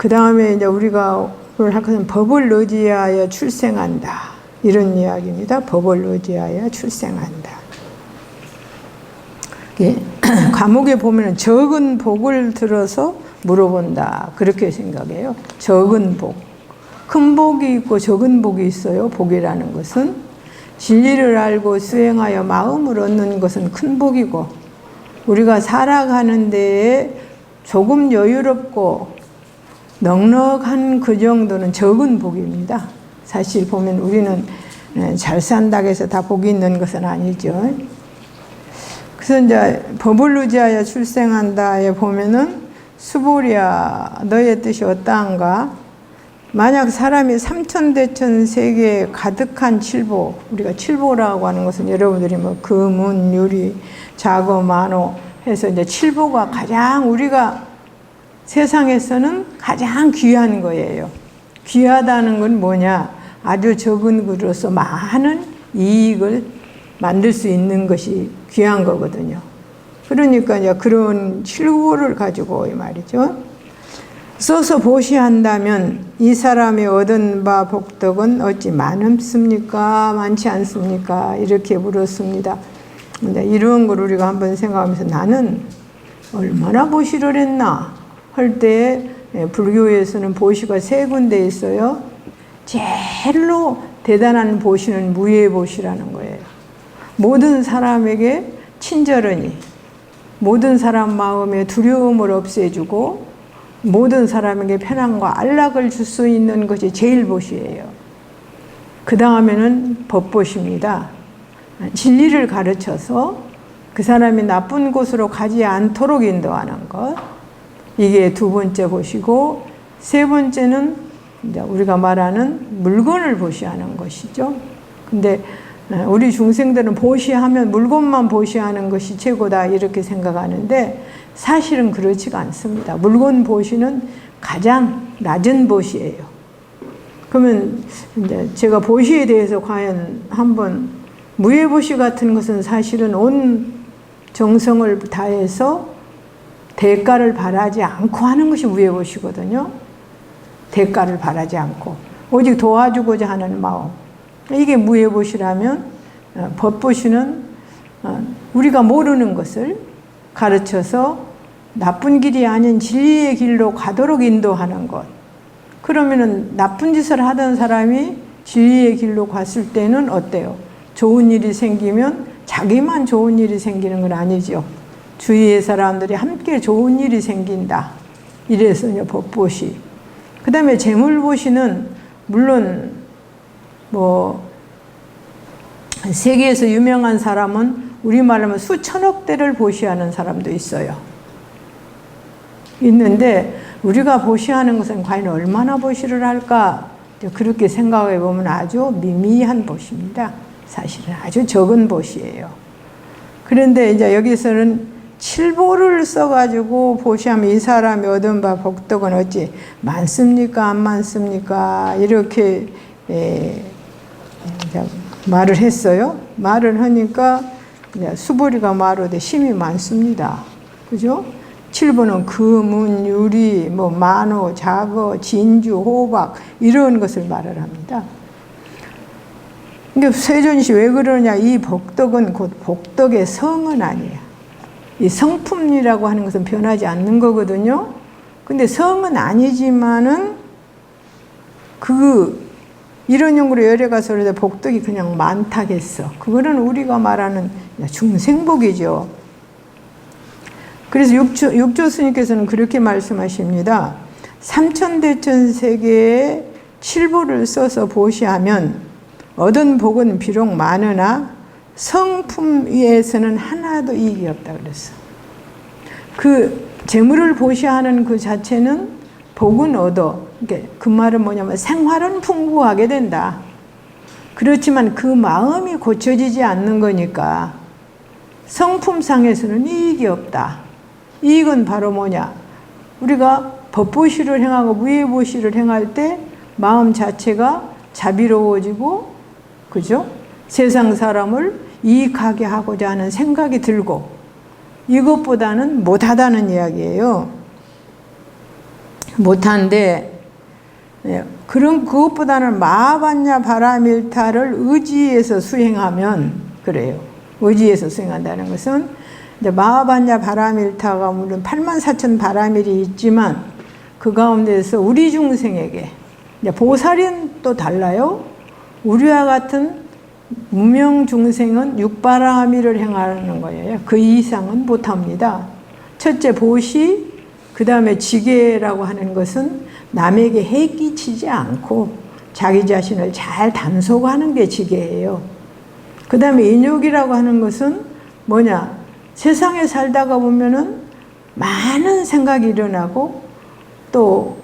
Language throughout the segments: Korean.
그 다음에 이제 우리가 오늘 할 것은 법을 의지하여 출생한다. 이런 이야기입니다. 법을 의지하여 출생한다. 과목에 보면 적은 복을 들어서 물어본다. 그렇게 생각해요. 적은 복. 큰 복이 있고 적은 복이 있어요. 복이라는 것은 진리를 알고 수행하여 마음을 얻는 것은 큰 복이고, 우리가 살아가는 데에 조금 여유롭고 넉넉한 그 정도는 적은 복입니다. 사실 보면 우리는 잘 산다고 해서 다 복이 있는 것은 아니죠. 그래서 이제 법을 의지하여 출생한다에 보면은 수보리야 너의 뜻이 어떠한가? 만약 사람이 삼천대천 세계에 가득한 칠보, 우리가 칠보라고 하는 것은 여러분들이 뭐 금은, 유리, 자거, 만호 해서 이제 칠보가 가장 우리가 세상에서는 가장 귀한 거예요. 귀하다는 건 뭐냐? 아주 적은 것으로서 많은 이익을 만들 수 있는 것이 귀한 거거든요. 그러니까 이제 그런 칠보를 가지고 이 말이죠. 써서 보시한다면 이 사람이 얻은 바 복덕은 어찌 많습니까? 많지 않습니까? 이렇게 물었습니다. 이런 걸 우리가 한번 생각하면서 나는 얼마나 보시를 했나 할 때, 불교에서는 보시가 세 군데 있어요. 제일로 대단한 보시는 무예 보시라는 거예요. 모든 사람에게 친절하니, 모든 사람 마음에 두려움을 없애주고 모든 사람에게 편안과 안락을 줄 수 있는 것이 제일 보시예요. 그 다음에는 법보시입니다. 진리를 가르쳐서 그 사람이 나쁜 곳으로 가지 않도록 인도하는 것. 이게 두 번째 보시고, 세 번째는 이제 우리가 말하는 물건을 보시하는 것이죠. 근데 우리 중생들은 보시하면 물건만 보시하는 것이 최고다 이렇게 생각하는데 사실은 그렇지가 않습니다. 물건 보시는 가장 낮은 보시예요. 그러면 이제 제가 보시에 대해서 과연 한번 무예보시 같은 것은 사실은 온 정성을 다해서 대가를 바라지 않고 하는 것이 무예보시거든요. 대가를 바라지 않고 오직 도와주고자 하는 마음. 이게 무예보시라면, 법보시는 우리가 모르는 것을 가르쳐서 나쁜 길이 아닌 진리의 길로 가도록 인도하는 것. 그러면은 나쁜 짓을 하던 사람이 진리의 길로 갔을 때는 어때요? 좋은 일이 생기면 자기만 좋은 일이 생기는 건 아니죠. 주위의 사람들이 함께 좋은 일이 생긴다. 이래서 이제 법보시. 그 다음에 재물보시는 물론 뭐 세계에서 유명한 사람은 우리말로 하면 수천억 대를 보시하는 사람도 있어요. 있는데 우리가 보시하는 것은 과연 얼마나 보시를 할까? 그렇게 생각해 보면 아주 미미한 보시입니다. 사실은 아주 적은 보시예요. 그런데 이제 여기서는 칠보를 써가지고 보시하면 이 사람이 얻은 바 복덕은 어찌 많습니까? 안 많습니까? 이렇게 말을 했어요. 말을 하니까 수보리가 말하되 심이 많습니다. 그죠? 칠보는 금은, 유리, 뭐 만호, 자거, 진주, 호박 이런 것을 말을 합니다. 그러니까 세존시 왜 그러냐? 이 복덕은 곧 복덕의 성은 아니야. 이 성품이라고 하는 것은 변하지 않는 거거든요. 근데 성은 아니지만은 이런 용으로 열에 가서 그래도 복덕이 그냥 많다겠어. 그거는 우리가 말하는 중생복이죠. 그래서 육조 스님께서는 그렇게 말씀하십니다. 삼천대천 세계에 칠보를 써서 보시하면 얻은 복은 비록 많으나 성품 위에서는 하나도 이익이 없다 그랬어. 그 재물을 보시하는 그 자체는 복은 얻어. 그 말은 뭐냐면 생활은 풍부하게 된다. 그렇지만 그 마음이 고쳐지지 않는 거니까 성품상에서는 이익이 없다. 이익은 바로 뭐냐? 우리가 법보시를 행하고 무예보시를 행할 때 마음 자체가 자비로워지고, 그죠? 세상 사람을 이익하게 하고자 하는 생각이 들고, 이것보다는 못하다는 이야기예요. 못한데, 그런 그것보다는 마하반야 바라밀타를 의지해서 수행하면 그래요. 의지해서 수행한다는 것은 이제 마하반야 바라밀타가 물론 84,000 바라밀이 있지만 그 가운데서 우리 중생에게 이제 보살은 또 달라요. 우리와 같은 무명 중생은 6바라밀을 행하는 거예요. 그 이상은 못합니다. 첫째 보시, 그 다음에 지게라고 하는 것은 남에게 해 끼치지 않고 자기 자신을 잘 단속하는 게 지게예요. 그 다음에 인욕이라고 하는 것은 뭐냐? 세상에 살다가 보면은 많은 생각이 일어나고 또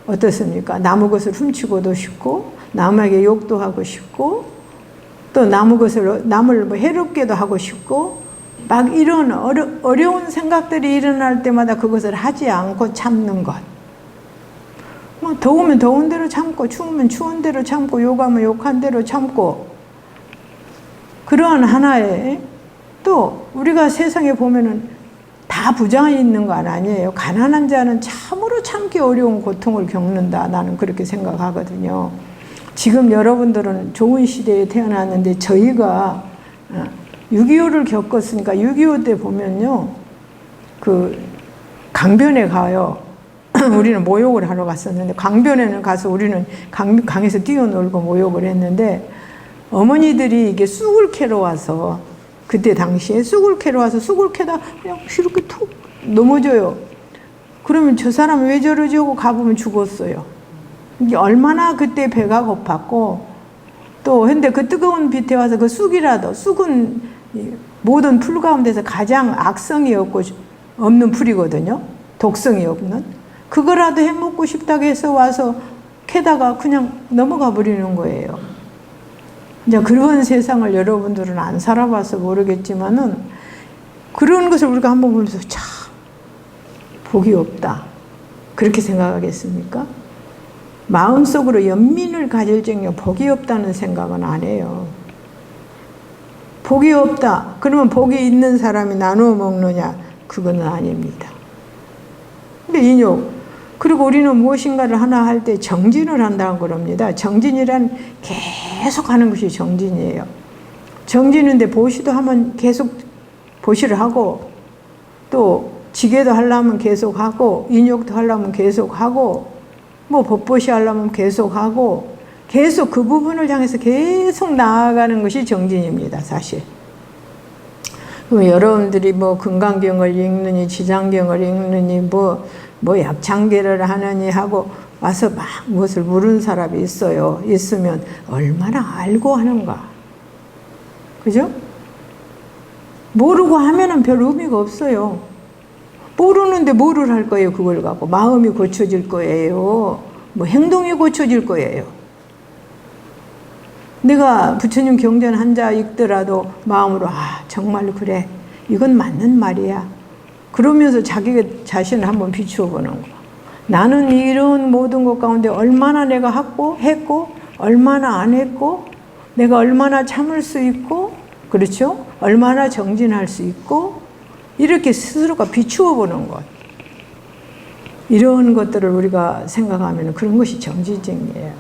어떻습니까? 남의 것을 훔치고도 싶고 남에게 욕도 하고 싶고 또 남의 것을 남을 뭐 해롭게도 하고 싶고 막 이런 어려운 생각들이 일어날 때마다 그것을 하지 않고 참는 것. 뭐 더우면 더운 대로 참고 추우면 추운 대로 참고 욕하면 욕한 대로 참고 그런 하나의 또 우리가 세상에 보면은 다 부자에 있는 건 아니에요. 가난한 자는 참으로 참기 어려운 고통을 겪는다. 나는 그렇게 생각하거든요. 지금 여러분들은 좋은 시대에 태어났는데 저희가 6.25를 겪었으니까 6.25 때 보면요. 그 강변에 가요. 우리는 모욕을 하러 갔었는데 강변에는 가서 우리는 강에서 뛰어놀고 모욕을 했는데 어머니들이 이게 쑥을 캐러 와서 그때 당시에 쑥을 캐러 와서 쑥을 캐다 그냥 이렇게 툭 넘어져요. 그러면 저 사람 왜 저러지 하고 가보면 죽었어요. 이게 얼마나 그때 배가 고팠고 또 근데 그 뜨거운 빛에 와서 그 쑥이라도 쑥은 모든 풀 가운데서 가장 악성이 없는 풀이거든요. 독성이 없는. 그거라도 해먹고 싶다고 해서 와서 캐다가 그냥 넘어가 버리는 거예요. 이제 그런 세상을 여러분들은 안 살아봐서 모르겠지만은 그런 것을 우리가 한번 보면서 참 복이 없다. 그렇게 생각하겠습니까? 마음속으로 연민을 가질 정도로 복이 없다는 생각은 안 해요. 복이 없다. 그러면 복이 있는 사람이 나누어 먹느냐? 그건 아닙니다. 근데 인욕. 그리고 우리는 무엇인가를 하나 할 때 정진을 한다고 그럽니다. 정진이란 계속 하는 것이 정진이에요. 정진인데 보시도 하면 계속 보시를 하고 또 지게도 하려면 계속 하고 인욕도 하려면 계속 하고 뭐 법보시 하려면 계속 하고 계속 그 부분을 향해서 계속 나아가는 것이 정진입니다. 사실. 그럼 여러분들이 뭐 금강경을 읽느니 지장경을 읽느니 뭐 약창계를 하느니 하고 와서 막 무엇을 물은 사람이 있어요. 있으면 얼마나 알고 하는가. 그죠? 모르고 하면은 별 의미가 없어요. 모르는데 뭐를 할 거예요, 그걸 갖고. 마음이 고쳐질 거예요. 뭐 행동이 고쳐질 거예요. 내가 부처님 경전 한자 읽더라도 마음으로 정말 그래. 이건 맞는 말이야. 그러면서 자기 자신을 한번 비추어 보는 거. 나는 이런 모든 것 가운데 얼마나 내가 했고 얼마나 안 했고 내가 얼마나 참을 수 있고 그렇죠? 얼마나 정진할 수 있고 이렇게 스스로가 비추어 보는 것. 이런 것들을 우리가 생각하면 그런 것이 정진증이에요.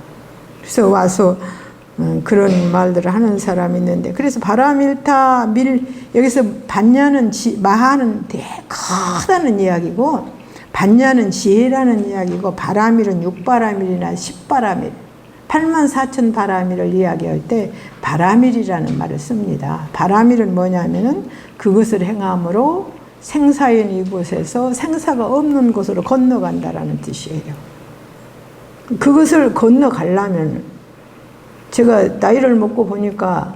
그래서 와서 그런 말들을 하는 사람이 있는데 그래서 바라밀타 여기서 반야는 마하는 되게 크다는 이야기고 반야는 지혜라는 이야기고 바라밀은 6바라밀이나 10바라밀 84,000 바라밀을 이야기할 때 바라밀이라는 말을 씁니다. 바라밀은 뭐냐면은 그것을 행함으로 생사인 이곳에서 생사가 없는 곳으로 건너간다라는 뜻이에요. 그것을 건너가려면 제가 나이를 먹고 보니까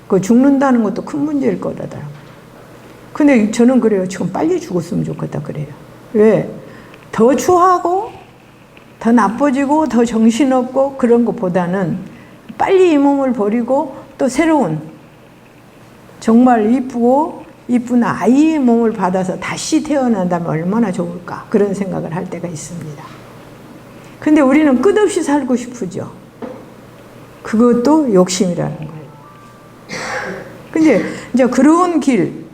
그 죽는다는 것도 큰 문제일 거라더라고요. 근데 저는 그래요. 지금 빨리 죽었으면 좋겠다 그래요. 왜? 더 추하고 더 나빠지고 더 정신없고 그런 것보다는 빨리 이 몸을 버리고 또 새로운 정말 이쁜 아이의 몸을 받아서 다시 태어난다면 얼마나 좋을까 그런 생각을 할 때가 있습니다. 근데 우리는 끝없이 살고 싶으죠. 그것도 욕심이라는 거예요. 근데 이제 그런 길,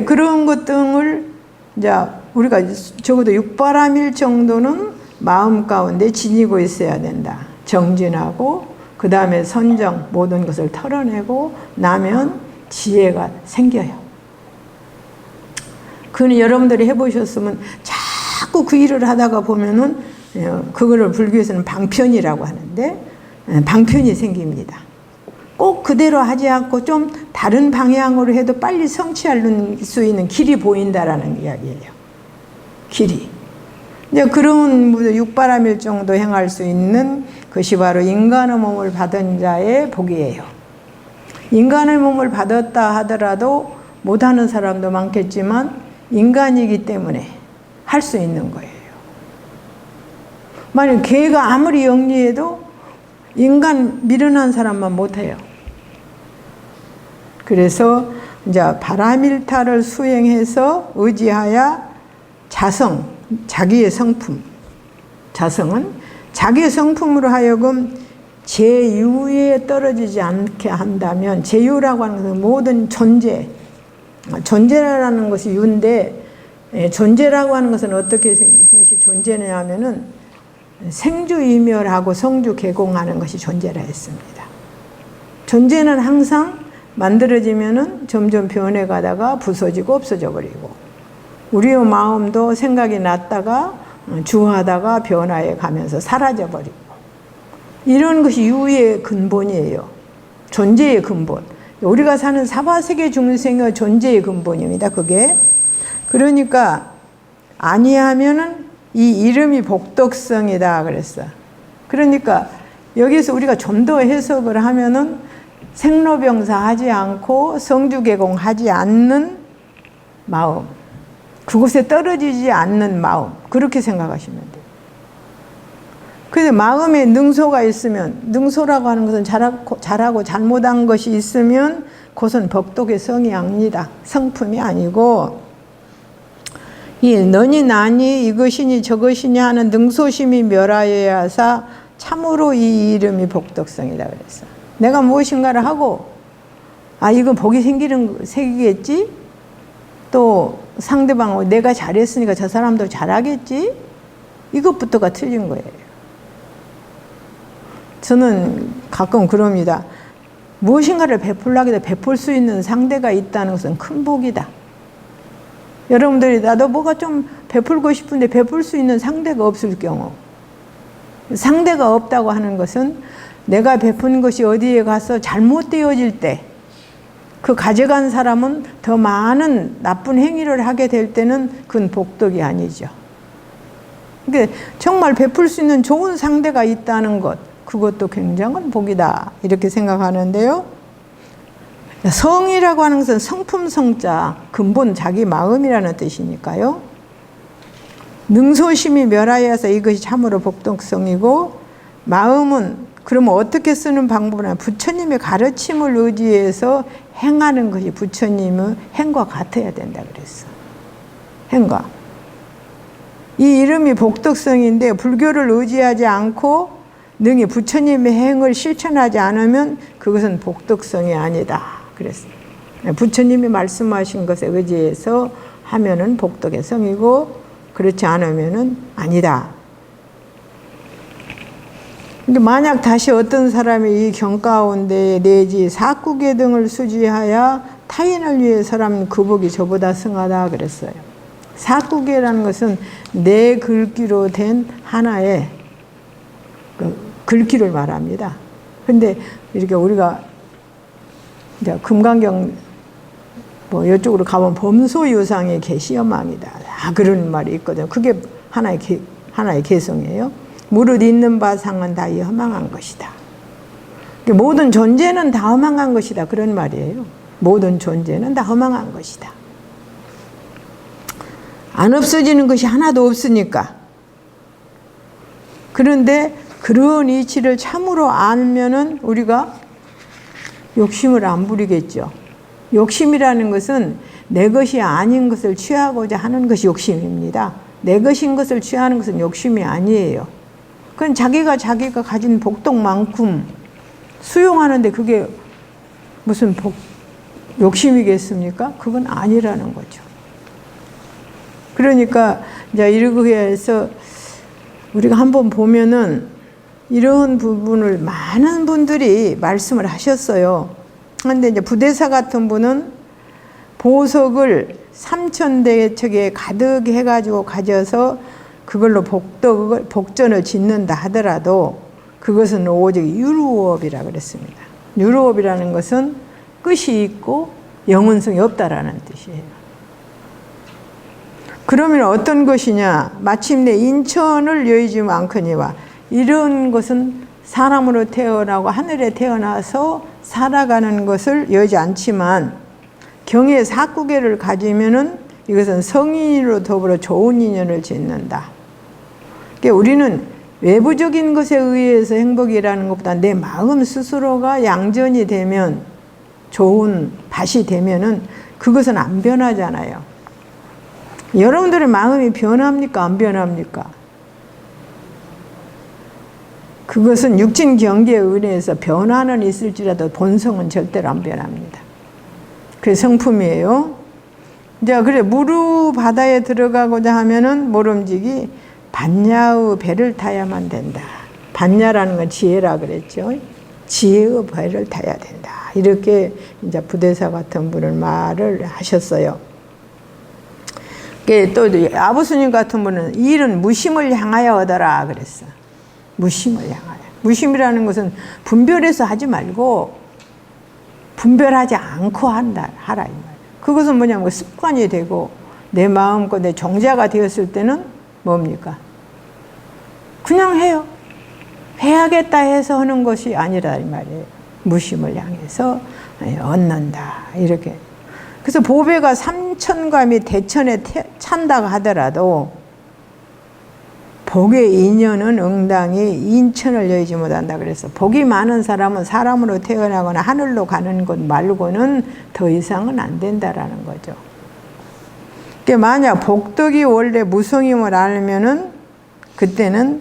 그런 것 등을 이제 우리가 적어도 육바람일 정도는 마음 가운데 지니고 있어야 된다. 정진하고 그 다음에 선정, 모든 것을 털어내고 나면 지혜가 생겨요. 그는 여러분들이 해보셨으면 자꾸 그 일을 하다가 보면은 그거를 불교에서는 방편이라고 하는데 방편이 생깁니다. 꼭 그대로 하지 않고 좀 다른 방향으로 해도 빨리 성취할 수 있는 길이 보인다라는 이야기예요. 길이. 이제 그런 육바람일 정도 행할 수 있는 것이 바로 인간의 몸을 받은 자의 복이에요. 인간의 몸을 받았다 하더라도 못하는 사람도 많겠지만 인간이기 때문에 할 수 있는 거예요. 만약 개가 아무리 영리해도 인간 미련한 사람만 못해요. 그래서 이제 바라밀타를 수행해서 의지하여 자성, 자기의 성품, 자성은 자기의 성품으로 하여금 제유에 떨어지지 않게 한다면, 제유라고 하는 것은 모든 존재, 존재라는 것이 유인데, 존재라고 하는 것은 어떻게 생긴 것이 존재냐 하면은 생주이멸하고 성주개공하는 것이 존재라 했습니다. 존재는 항상 만들어지면은 점점 변해가다가 부서지고 없어져 버리고, 우리의 마음도 생각이 났다가 주하다가 변화해 가면서 사라져 버리고, 이런 것이 유의 근본이에요. 존재의 근본. 우리가 사는 사바세계 중생의 존재의 근본입니다. 그게. 그러니까 아니하면은 이 이름이 복덕성이다 그랬어. 그러니까 여기서 우리가 좀 더 해석을 하면은 생로병사 하지 않고 성주개공 하지 않는 마음, 그곳에 떨어지지 않는 마음, 그렇게 생각하시면 돼요. 그래서 마음에 능소가 있으면, 능소라고 하는 것은 잘하고 잘못한 것이 있으면 그것은 복덕의 성이 아니다. 성품이 아니고, 이 너니 나니 이것이니 저것이냐 하는 능소심이 멸하여야 하사 참으로 이 이름이 복덕성이다 그랬어. 내가 무엇인가를 하고, 아 이건 복이 생기겠지? 또 상대방 내가 잘했으니까 저 사람도 잘하겠지? 이것부터가 틀린 거예요. 저는 가끔 그럽니다. 무엇인가를 베풀려고 해도 베풀 수 있는 상대가 있다는 것은 큰 복이다. 여러분들이 나도 뭐가 좀 베풀고 싶은데 베풀 수 있는 상대가 없을 경우, 상대가 없다고 하는 것은 내가 베푼 것이 어디에 가서 잘못되어질 때, 그 가져간 사람은 더 많은 나쁜 행위를 하게 될 때는 그건 복덕이 아니죠. 그러니까 정말 베풀 수 있는 좋은 상대가 있다는 것, 그것도 굉장한 복이다 이렇게 생각하는데요. 성이라고 하는 것은 성품 성자, 근본 자기 마음이라는 뜻이니까요. 능소심이 멸하여서 이것이 참으로 복덕성이고, 마음은 그러면 어떻게 쓰는 방법은 부처님의 가르침을 의지해서 행하는 것이 부처님의 행과 같아야 된다 그랬어. 행과. 이 이름이 복덕성인데 불교를 의지하지 않고 능히 부처님의 행을 실천하지 않으면 그것은 복덕성이 아니다 그랬어. 부처님이 말씀하신 것에 의지해서 하면은 복덕의 성이고, 그렇지 않으면은 아니다. 근데 만약 다시 어떤 사람이 이 경 가운데 내지 사구계 등을 수지하여 타인을 위해서라면 그 복이 저보다 승하다 그랬어요. 사구계라는 것은 내 글귀로 된 하나의 그 글귀를 말합니다. 근데 이렇게 우리가 이제 금강경 뭐 이쪽으로 가면 범소유상의 계시여망이다. 그런 말이 있거든요. 그게 하나의 개성이에요. 무릇 있는 바상은 다 허망한 것이다. 모든 존재는 다 허망한 것이다. 그런 말이에요. 모든 존재는 다 허망한 것이다. 안 없어지는 것이 하나도 없으니까. 그런데 그런 이치를 참으로 알면은 우리가 욕심을 안 부리겠죠. 욕심이라는 것은 내 것이 아닌 것을 취하고자 하는 것이 욕심입니다. 내 것인 것을 취하는 것은 욕심이 아니에요. 그건 자기가 가진 복덕만큼 수용하는데 그게 무슨 욕심이겠습니까? 그건 아니라는 거죠. 그러니까 이제 이렇게 해서 우리가 한번 보면은 이런 부분을 많은 분들이 말씀을 하셨어요. 그런데 이제 부대사 같은 분은 보석을 3,000대척에 가득 해가지고 가져서 그걸로 복전을 짓는다 하더라도 그것은 오직 유루업이라 그랬습니다. 유루업이라는 것은 끝이 있고 영원성이 없다라는 뜻이에요. 그러면 어떤 것이냐? 마침내 인천을 여의지 않거니와, 이런 것은 사람으로 태어나고 하늘에 태어나서 살아가는 것을 여의지 않지만 경의 사구계를 가지면은 이것은 성인으로 더불어 좋은 인연을 짓는다. 그러니까 우리는 외부적인 것에 의해서 행복이라는 것보다 내 마음 스스로가 양전이 되면, 좋은 밭이 되면은 그것은 안 변하잖아요. 여러분들의 마음이 변합니까? 안 변합니까? 그것은 육신 경계에 의해서 변화는 있을지라도 본성은 절대로 안 변합니다. 그게 성품이에요. 이제 그래 무르 바다에 들어가고자 하면은 모름지기 반야의 배를 타야만 된다. 반야라는 건 지혜라 그랬죠. 지혜의 배를 타야 된다. 이렇게 이제 부대사 같은 분을 말을 하셨어요. 또 아부스님 같은 분은 이 일은 무심을 향하여 하더라 그랬어. 무심을 향하여. 무심이라는 것은 분별해서 하지 말고 분별하지 않고 하라 이 말이에요. 그것은 뭐냐면 습관이 되고 내 마음껏 내 종자가 되었을 때는 뭡니까? 그냥 해요. 해야겠다 해서 하는 것이 아니라 이 말이에요. 무심을 향해서 얻는다 이렇게. 그래서 보배가 3,000감이 대천에 찬다고 하더라도 복의 인연은 응당히 인천을 여의지 못한다 그래서 복이 많은 사람은 사람으로 태어나거나 하늘로 가는 것 말고는 더 이상은 안 된다라는 거죠. 그러니까 만약 복덕이 원래 무성임을 알면은 그때는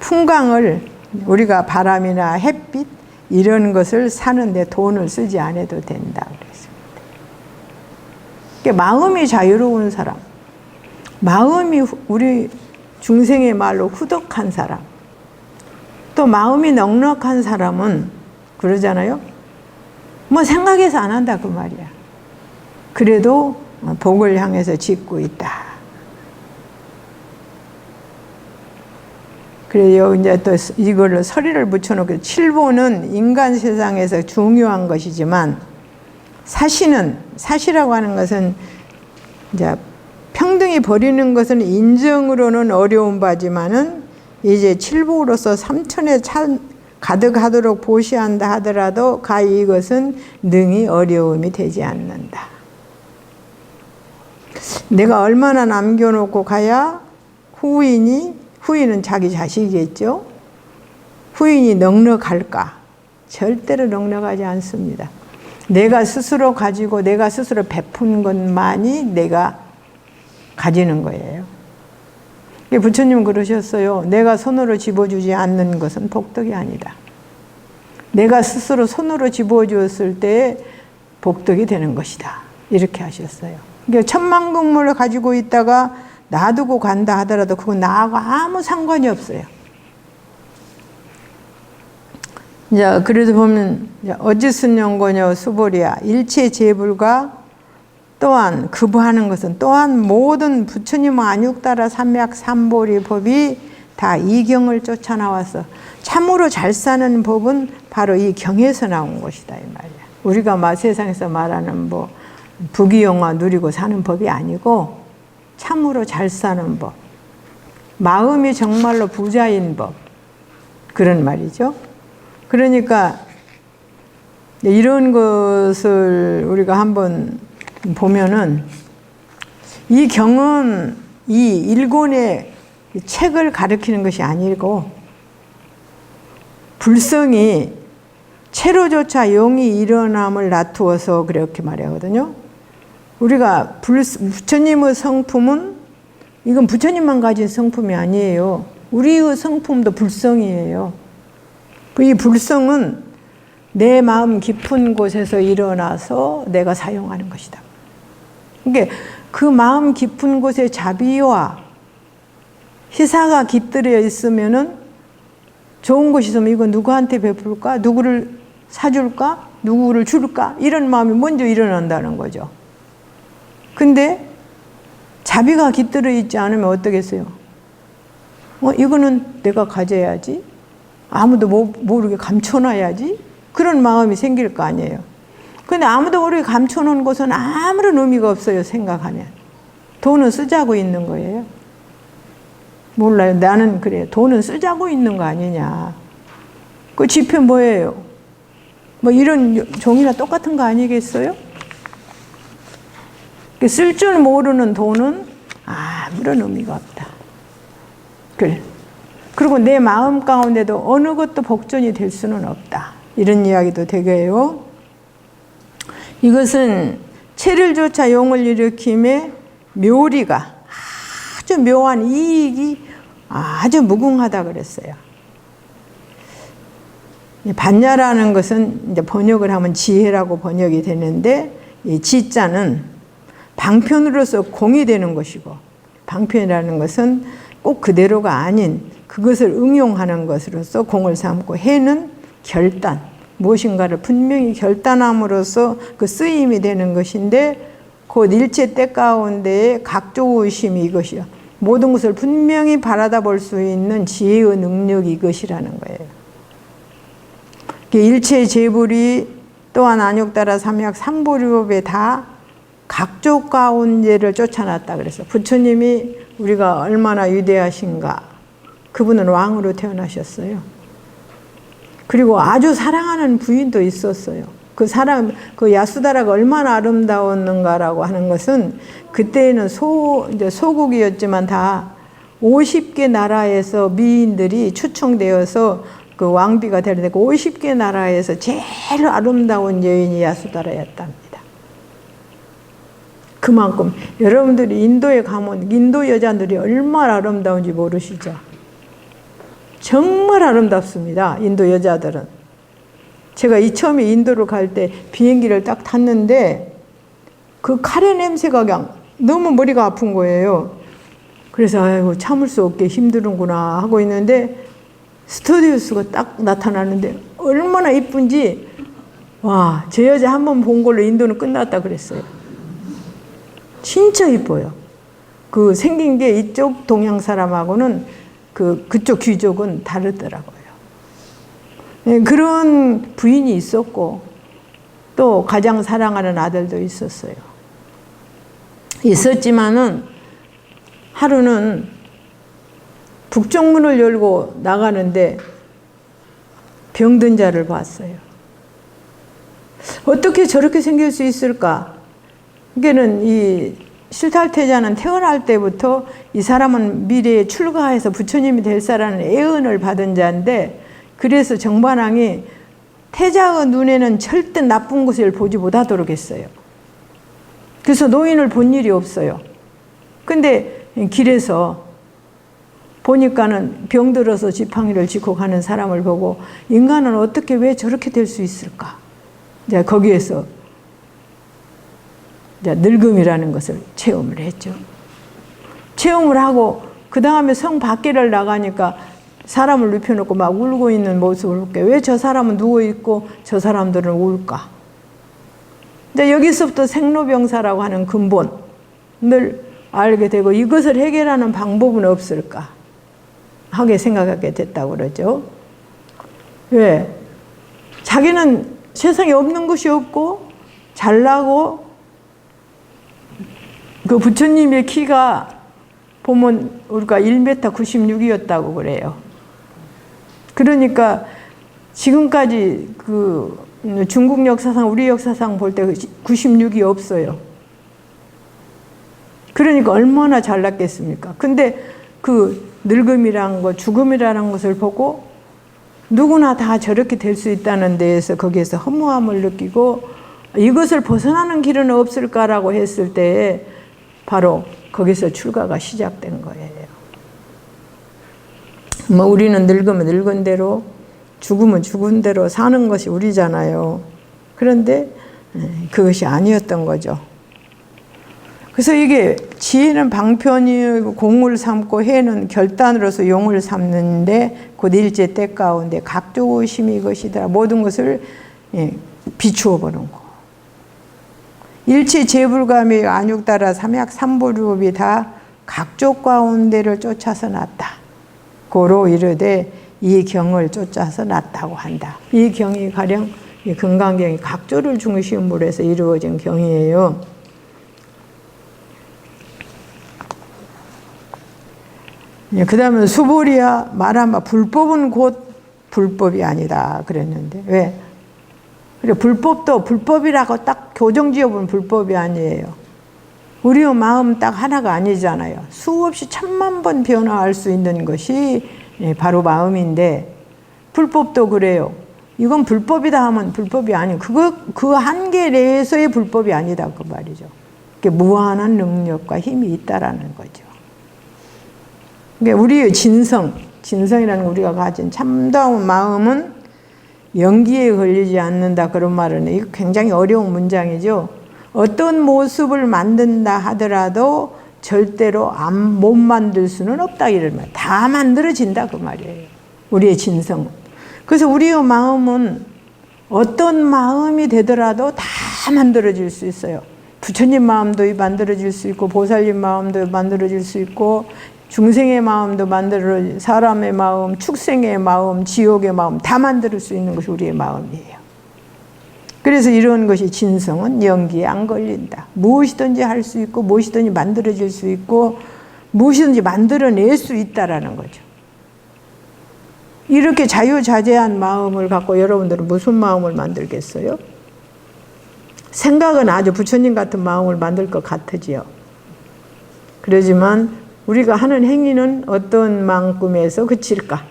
풍광을 우리가 바람이나 햇빛 이런 것을 사는데 돈을 쓰지 않아도 된다 그랬습니다. 그러니까 마음이 자유로운 사람, 마음이 우리 중생의 말로 후덕한 사람, 또 마음이 넉넉한 사람은 그러잖아요. 뭐 생각해서 안 한다 그 말이야. 그래도 복을 향해서 짓고 있다. 그래요. 이제 또 이걸로 서리를 붙여놓고, 칠보는 인간 세상에서 중요한 것이지만 사시라고 하는 것은 이제 평등히 버리는 것은 인정으로는 어려운 바지만은 이제 칠보로서 삼천에 가득하도록 보시한다 하더라도 가히 이것은 능히 어려움이 되지 않는다. 내가 얼마나 남겨놓고 가야 후인은 자기 자식이겠죠. 후인이 넉넉할까? 절대로 넉넉하지 않습니다. 내가 스스로 가지고 내가 스스로 베푼 것만이 내가 가지는 거예요. 부처님은 그러셨어요. 내가 손으로 집어주지 않는 것은 복덕이 아니다. 내가 스스로 손으로 집어주었을 때 복덕이 되는 것이다. 이렇게 하셨어요. 그러니까 천만금을 가지고 있다가 놔두고 간다 하더라도 그건 나하고 아무 상관이 없어요. 이제 그래서 보면 어지순 연고녀 수보리야 일체 재불과 또한 그부하는 것은 또한 모든 부처님 안육따라 삼약 삼보리 법이 다 이 경을 쫓아 나와서 참으로 잘 사는 법은 바로 이 경에서 나온 것이다 이 말이야. 우리가 세상에서 말하는 뭐 부귀영화 누리고 사는 법이 아니고 참으로 잘 사는 법, 마음이 정말로 부자인 법, 그런 말이죠. 그러니까 이런 것을 우리가 한번 보면은 이 경은 이 일본의 책을 가리키는 것이 아니고 불성이 채로조차 용이 일어남을 놔두어서 그렇게 말하거든요. 우리가 부처님의 성품은 이건 부처님만 가진 성품이 아니에요. 우리의 성품도 불성이에요. 이 불성은 내 마음 깊은 곳에서 일어나서 내가 사용하는 것이다. 그러니까 그 마음 깊은 곳에 자비와 희사가 깃들여 있으면은 좋은 것이 있으면 이거 누구한테 베풀까? 누구를 사줄까? 누구를 줄까? 이런 마음이 먼저 일어난다는 거죠. 근데 자비가 깃들어 있지 않으면 어떻겠어요? 이거는 내가 가져야지. 아무도 모르게 감춰놔야지. 그런 마음이 생길 거 아니에요. 근데 아무도 모르게 감춰놓은 것은 아무런 의미가 없어요, 생각하면. 돈은 쓰자고 있는 거예요. 몰라요. 나는 그래요. 돈은 쓰자고 있는 거 아니냐. 그 지폐 뭐예요? 뭐 이런 종이나 똑같은 거 아니겠어요? 쓸 줄 모르는 돈은 아무런 의미가 없다. 그래. 그리고 내 마음 가운데도 어느 것도 복전이 될 수는 없다. 이런 이야기도 되게요. 이것은 체를 조차 용을 일으킴에 묘리가 아주 묘한 이익이 아주 무궁하다 그랬어요. 반야라는 것은 이제 번역을 하면 지혜라고 번역이 되는데, 이 지자는 방편으로서 공이 되는 것이고, 방편이라는 것은 꼭 그대로가 아닌 그것을 응용하는 것으로서 공을 삼고, 해는 결단, 무엇인가를 분명히 결단함으로써 그 쓰임이 되는 것인데, 곧 일체 때 가운데의 각조의심이 이것이요. 모든 것을 분명히 바라다 볼 수 있는 지혜의 능력이 이것이라는 거예요. 일체 재불이 또한 안욕따라 삼약 삼보리법에 다 각조 가운데를 쫓아놨다 그래서 부처님이 우리가 얼마나 위대하신가. 그분은 왕으로 태어나셨어요. 그리고 아주 사랑하는 부인도 있었어요. 그 야수다라가 얼마나 아름다웠는가라고 하는 것은, 그때는 이제 소국이었지만 다 50개 나라에서 미인들이 추청되어서 그 왕비가 되려고 50개 나라에서 제일 아름다운 여인이 야수다라였답니다. 그만큼 여러분들이 인도에 가면 인도 여자들이 얼마나 아름다운지 모르시죠? 정말 아름답습니다. 인도 여자들은. 제가 처음에 인도를 갈 때 비행기를 딱 탔는데 그 카레 냄새가 그냥 너무 머리가 아픈 거예요. 그래서 아이고 참을 수 없게 힘드는구나 하고 있는데, 스튜디오스가 딱 나타나는데 얼마나 이쁜지, 와, 저 여자 한 번 본 걸로 인도는 끝났다 그랬어요. 진짜 이뻐요. 그 생긴 게 이쪽 동양 사람하고는 그쪽 귀족은 다르더라고요. 그런 부인이 있었고, 또 가장 사랑하는 아들도 있었어요. 있었지만은 하루는 북쪽문을 열고 나가는데 병든 자를 봤어요. 어떻게 저렇게 생길 수 있을까? 이게는 이 실탈태자는 태어날 때부터 이 사람은 미래에 출가해서 부처님이 될 사라는 애언을 받은 자인데, 그래서 정반왕이 태자의 눈에는 절대 나쁜 것을 보지 못하도록 했어요. 그래서 노인을 본 일이 없어요. 근데 길에서 보니까는 병들어서 지팡이를 짚고 가는 사람을 보고, 인간은 어떻게 왜 저렇게 될 수 있을까? 이제 거기에서 이제 늙음이라는 것을 체험을 했죠. 체험을 하고 그 다음에 성 밖에를 나가니까 사람을 눕혀놓고 막 울고 있는 모습을 볼게. 왜 저 사람은 누워있고 저 사람들은 울까? 이제 여기서부터 생로병사라고 하는 근본을 알게 되고, 이것을 해결하는 방법은 없을까 하게 생각하게 됐다고 그러죠. 왜? 자기는 세상에 없는 것이 없고 잘나고, 그 부처님의 키가 보면 우리가 1m 96이었다고 그래요. 그러니까 지금까지 그 중국 역사상, 우리 역사상 볼 때 96이 없어요. 그러니까 얼마나 잘났겠습니까? 근데 그 늙음이라는 것, 죽음이라는 것을 보고 누구나 다 저렇게 될 수 있다는 데에서 거기에서 허무함을 느끼고, 이것을 벗어나는 길은 없을까라고 했을 때 바로 거기서 출가가 시작된 거예요. 뭐 우리는 늙으면 늙은 대로, 죽으면 죽은 대로 사는 것이 우리잖아요. 그런데 그것이 아니었던 거죠. 그래서 이게 지혜는 방편이 공을 삼고 해는 결단으로서 용을 삼는데 곧 일제 때 가운데 각조심이 이것이더라. 모든 것을 비추어 보는 거. 일체 재불감이 안육따라 삼약 삼보류업이 다 각조 가운데를 쫓아서 났다. 고로 이르되 이 경을 쫓아서 났다고 한다. 이 경이 가령 이 금강경이 각조를 중심으로 해서 이루어진 경이에요. 그 다음에 수보리야 말하마 불법은 곧 불법이 아니다 그랬는데 왜? 그래 불법도 불법이라고 딱 교정지어보면 불법이 아니에요. 우리의 마음 딱 하나가 아니잖아요. 수없이 천만 번 변화할 수 있는 것이 바로 마음인데 불법도 그래요. 이건 불법이다 하면 불법이 아니에요. 그 한계 내에서의 불법이 아니다 그 말이죠. 무한한 능력과 힘이 있다라는 거죠. 그러니까 우리의 진성이라는 우리가 가진 참다운 마음은 연기에 걸리지 않는다 그런 말은 이거 굉장히 어려운 문장이죠. 어떤 모습을 만든다 하더라도 절대로 못 만들 수는 없다 이런 말. 다 만들어진다 그 말이에요. 우리의 진성은. 그래서 우리의 마음은 어떤 마음이 되더라도 다 만들어질 수 있어요. 부처님 마음도 만들어질 수 있고 보살님 마음도 만들어질 수 있고 중생의 마음도 만들어 사람의 마음, 축생의 마음, 지옥의 마음 다 만들 수 있는 것이 우리의 마음이에요. 그래서 이런 것이 진성은 연기에 안 걸린다. 무엇이든지 할 수 있고 무엇이든지 만들어질 수 있고 무엇이든지 만들어낼 수 있다라는 거죠. 이렇게 자유자재한 마음을 갖고 여러분들은 무슨 마음을 만들겠어요? 생각은 아주 부처님 같은 마음을 만들 것 같으지요. 그러지만 우리가 하는 행위는 어떤 만큼에서 그칠까?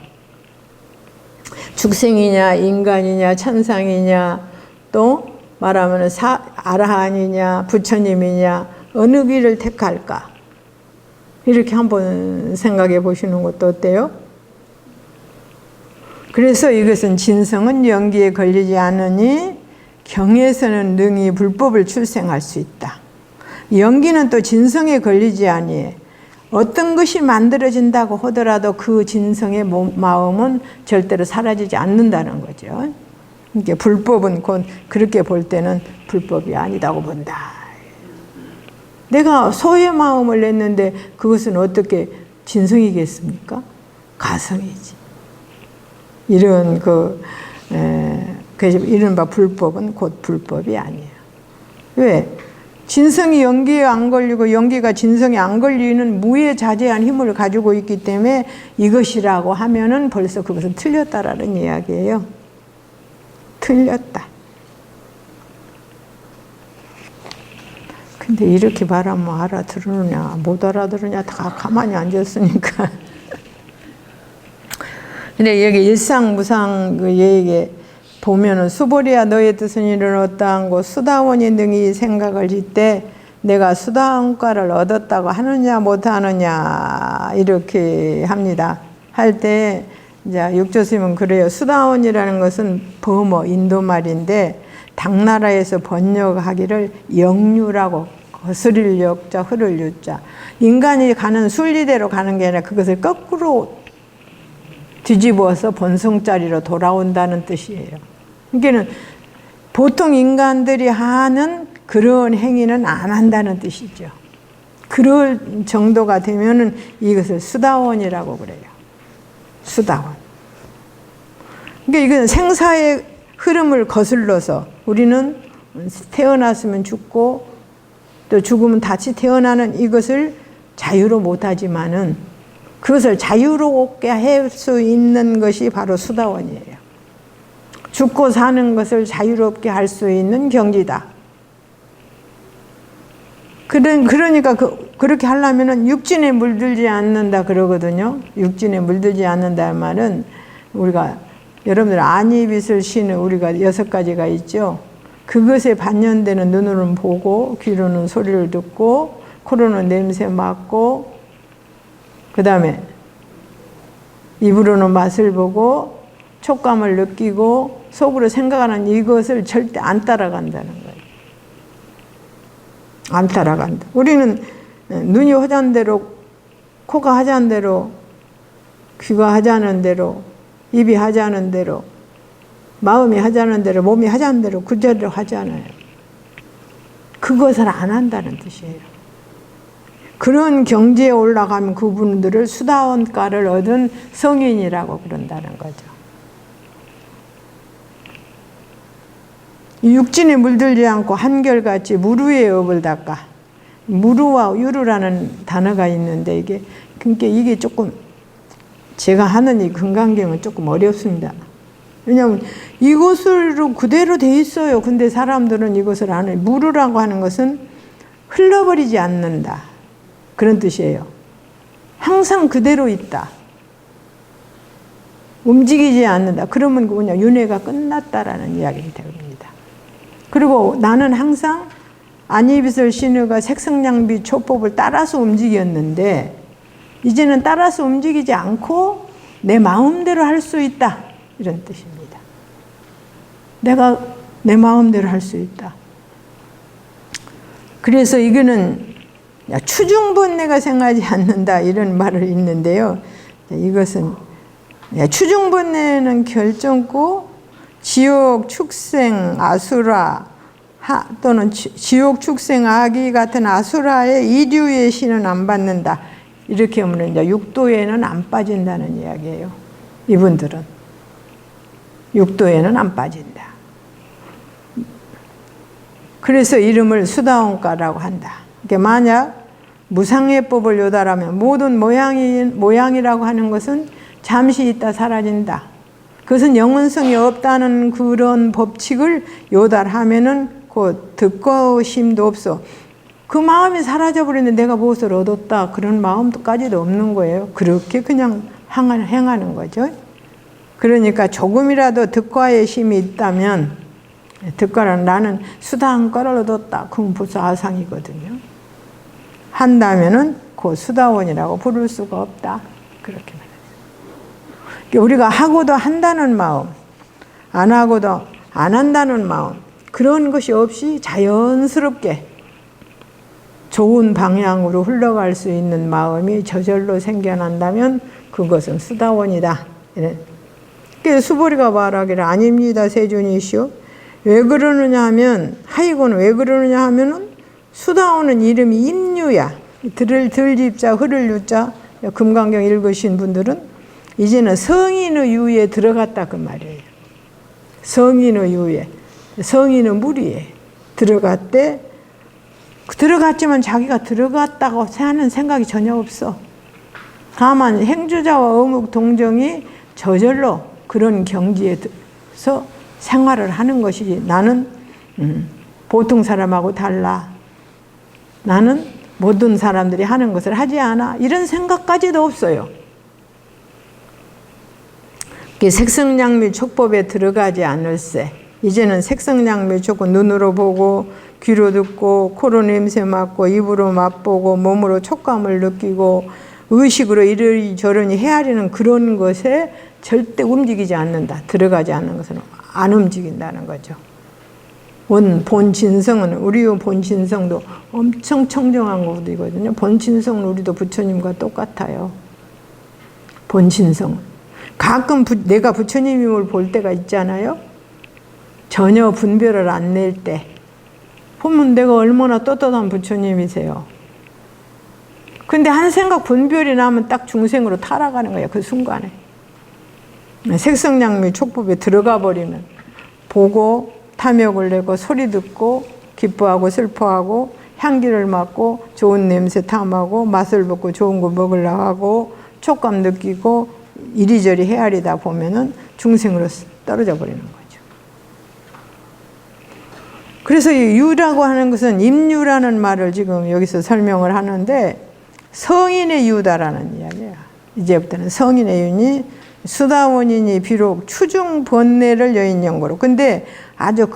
축생이냐 인간이냐 천상이냐 또 말하면 아라한이냐 부처님이냐 어느 길을 택할까? 이렇게 한번 생각해 보시는 것도 어때요? 그래서 이것은 진성은 연기에 걸리지 않으니 경에서는 능히 불법을 출생할 수 있다. 연기는 또 진성에 걸리지 아니해. 어떤 것이 만들어진다고 하더라도 그 진성의 마음은 절대로 사라지지 않는다는 거죠. 그러니까 불법은 곧 그렇게 볼 때는 불법이 아니다고 본다. 내가 소의 마음을 냈는데 그것은 어떻게 진성이겠습니까? 가성이지. 이런 이른바 불법은 곧 불법이 아니에요. 왜? 진성이 연기에 안 걸리고 연기가 진성에 안 걸리는 무해자재한 힘을 가지고 있기 때문에 이것이라고 하면은 벌써 그것은 틀렸다라는 이야기예요. 틀렸다. 근데 이렇게 말하면 알아들으느냐 못 알아들으냐 다 가만히 앉았으니까. 근데 여기 일상무상 그 얘기에 보면은 수보리야 너의 뜻은 이르렀다고 수다원이 능히 생각을 짓되 내가 수다원과를 얻었다고 하느냐 못하느냐 이렇게 합니다. 할 때 이제 육조스님은 그래요. 수다원이라는 것은 버머 인도 말인데 당나라에서 번역하기를 영유라고 거스릴 역자 흐를 유자 인간이 가는 순리대로 가는 게 아니라 그것을 거꾸로 뒤집어서 본성자리로 돌아온다는 뜻이에요. 그러니까 보통 인간들이 하는 그런 행위는 안 한다는 뜻이죠. 그럴 정도가 되면은 이것을 수다원이라고 그래요. 수다원. 그러니까 이건 생사의 흐름을 거슬러서 우리는 태어났으면 죽고 또 죽으면 다시 태어나는 이것을 자유로 못하지만은 그것을 자유롭게 할 수 있는 것이 바로 수다원이에요. 죽고 사는 것을 자유롭게 할 수 있는 경지다. 그러니까 그렇게 하려면은 육진에 물들지 않는다 그러거든요. 육진에 물들지 않는다는 말은 우리가 여러분들 안이빛을 쉬는 우리가 6가지가 있죠. 그것에 반연되는 눈으로는 보고 귀로는 소리를 듣고 코로는 냄새 맡고 그 다음에 입으로는 맛을 보고 촉감을 느끼고 속으로 생각하는 이것을 절대 안 따라간다는 거예요. 안 따라간다. 우리는 눈이 하자는 대로, 코가 하자는 대로, 귀가 하자는 대로, 입이 하자는 대로, 마음이 하자는 대로, 몸이 하자는 대로 그대로 하잖아요. 그것을 안 한다는 뜻이에요. 그런 경지에 올라가면 그분들을 수다원가를 얻은 성인이라고 그런다는 거죠. 육진에 물들지 않고 한결같이 무루의 업을 닦아. 무루와 유루라는 단어가 있는데 이게 조금 제가 하는 이 금강경은 조금 어렵습니다. 왜냐하면 이것으로 그대로 돼 있어요. 근데 사람들은 이것을 안 해요. 무루라고 하는 것은 흘러버리지 않는다. 그런 뜻이에요. 항상 그대로 있다. 움직이지 않는다. 그러면 그냥 윤회가 끝났다라는 이야기가 됩니다. 그리고 나는 항상 안이비설 신의가 색성량비 초법을 따라서 움직였는데 이제는 따라서 움직이지 않고 내 마음대로 할 수 있다. 이런 뜻입니다. 내가 내 마음대로 할 수 있다. 그래서 이거는 추중번뇌가 생하지 않는다 이런 말을 있는데요. 이것은 추중번뇌는 결정코 지옥, 축생, 아수라 또는 지옥, 축생, 아기 같은 아수라의 이류의 신은 안 받는다. 이렇게 하면 이제 육도에는 안 빠진다는 이야기예요. 이분들은 육도에는 안 빠진다. 그래서 이름을 수다원가라고 한다. 그러니까 만약 무상예법을 요달하면 모든 모양이라고 하는 것은 잠시 있다 사라진다. 그것은 영원성이 없다는 그런 법칙을 요달하면은 그 득거심도 없어. 그 마음이 사라져버리는데 내가 무엇을 얻었다 그런 마음까지도 없는 거예요. 그렇게 그냥 행하는 거죠. 그러니까 조금이라도 득과의 심이 있다면 득과는 나는 수다원가를 얻었다. 그건 벌써 아상이거든요. 한다면은 그 수다원이라고 부를 수가 없다. 그렇게 말해요. 우리가 하고도 한다는 마음, 안 하고도 안 한다는 마음, 그런 것이 없이 자연스럽게 좋은 방향으로 흘러갈 수 있는 마음이 저절로 생겨난다면 그것은 수다원이다. 그래서 수보리가 말하기를 아닙니다 세존이시오. 왜 그러느냐 하면 하이고는 왜 그러느냐 하면은 수다원은 이름이 임유야. 들집자 흐를 유자 금강경 읽으신 분들은 이제는 성인의 유에 들어갔다 그 말이에요. 성인의 유에, 성인의 무리에 들어갔대. 들어갔지만 자기가 들어갔다고 하는 생각이 전혀 없어. 다만 행주자와 어묵 동정이 저절로 그런 경지에서 생활을 하는 것이지 나는 보통 사람하고 달라. 나는 모든 사람들이 하는 것을 하지 않아. 이런 생각까지도 없어요. 색성량미 촉법에 들어가지 않을세. 이제는 색성량미 촉법 눈으로 보고 귀로 듣고 코로 냄새 맡고 입으로 맛보고 몸으로 촉감을 느끼고 의식으로 이러저러니 헤아리는 그런 것에 절대 움직이지 않는다. 들어가지 않는 것은 안 움직인다는 거죠. 본진성은 우리의 본진성도 엄청 청정한 것이거든요. 본진성은 우리도 부처님과 똑같아요. 본진성은. 가끔 내가 부처님을 볼 때가 있잖아요. 전혀 분별을 안 낼 때. 보면 내가 얼마나 떳떳한 부처님이세요. 근데 한 생각 분별이 나면 딱 중생으로 타락하는 거예요. 그 순간에. 색성량미 촉법에 들어가 버리면 보고 탐욕을 내고 소리 듣고 기뻐하고 슬퍼하고 향기를 맡고 좋은 냄새 탐하고 맛을 보고 좋은 거 먹으려고 하고 촉감 느끼고 이리저리 헤아리다 보면은 중생으로 떨어져 버리는 거죠. 그래서 이 유라고 하는 것은 임유라는 말을 지금 여기서 설명을 하는데 성인의 유다라는 이야기야. 이제부터는 성인의 유니 수다원이니 비록 추중 번뇌를 여인연고로. 근데 아주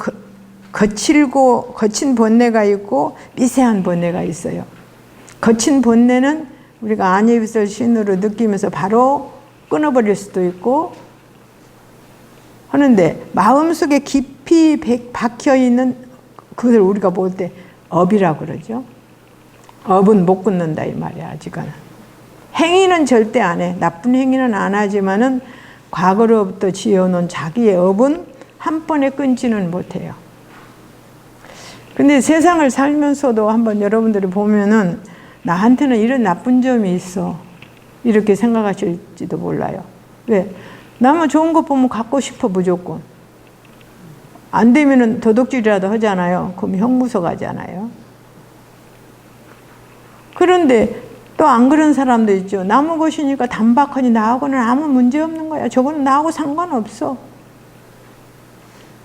거친 번뇌가 있고 미세한 번뇌가 있어요. 거친 번뇌는 우리가 안이비설 신으로 느끼면서 바로 끊어버릴 수도 있고 하는데 마음속에 깊이 박혀있는 그것을 우리가 볼 때 업이라고 그러죠. 업은 못 끊는다 이 말이야. 아직은 행위는 절대 안 해. 나쁜 행위는 안 하지만은 과거로부터 지어놓은 자기의 업은 한 번에 끊지는 못해요. 근데 세상을 살면서도 한번 여러분들이 보면은 나한테는 이런 나쁜 점이 있어 이렇게 생각하실지도 몰라요. 왜? 나만 좋은 것 보면 갖고 싶어 무조건. 안 되면은 도둑질이라도 하잖아요. 그럼 형무소 가잖아요. 그런데 또 안 그런 사람도 있죠. 남의 것이니까 단박하니 나하고는 아무 문제 없는 거야. 저거는 나하고 상관없어.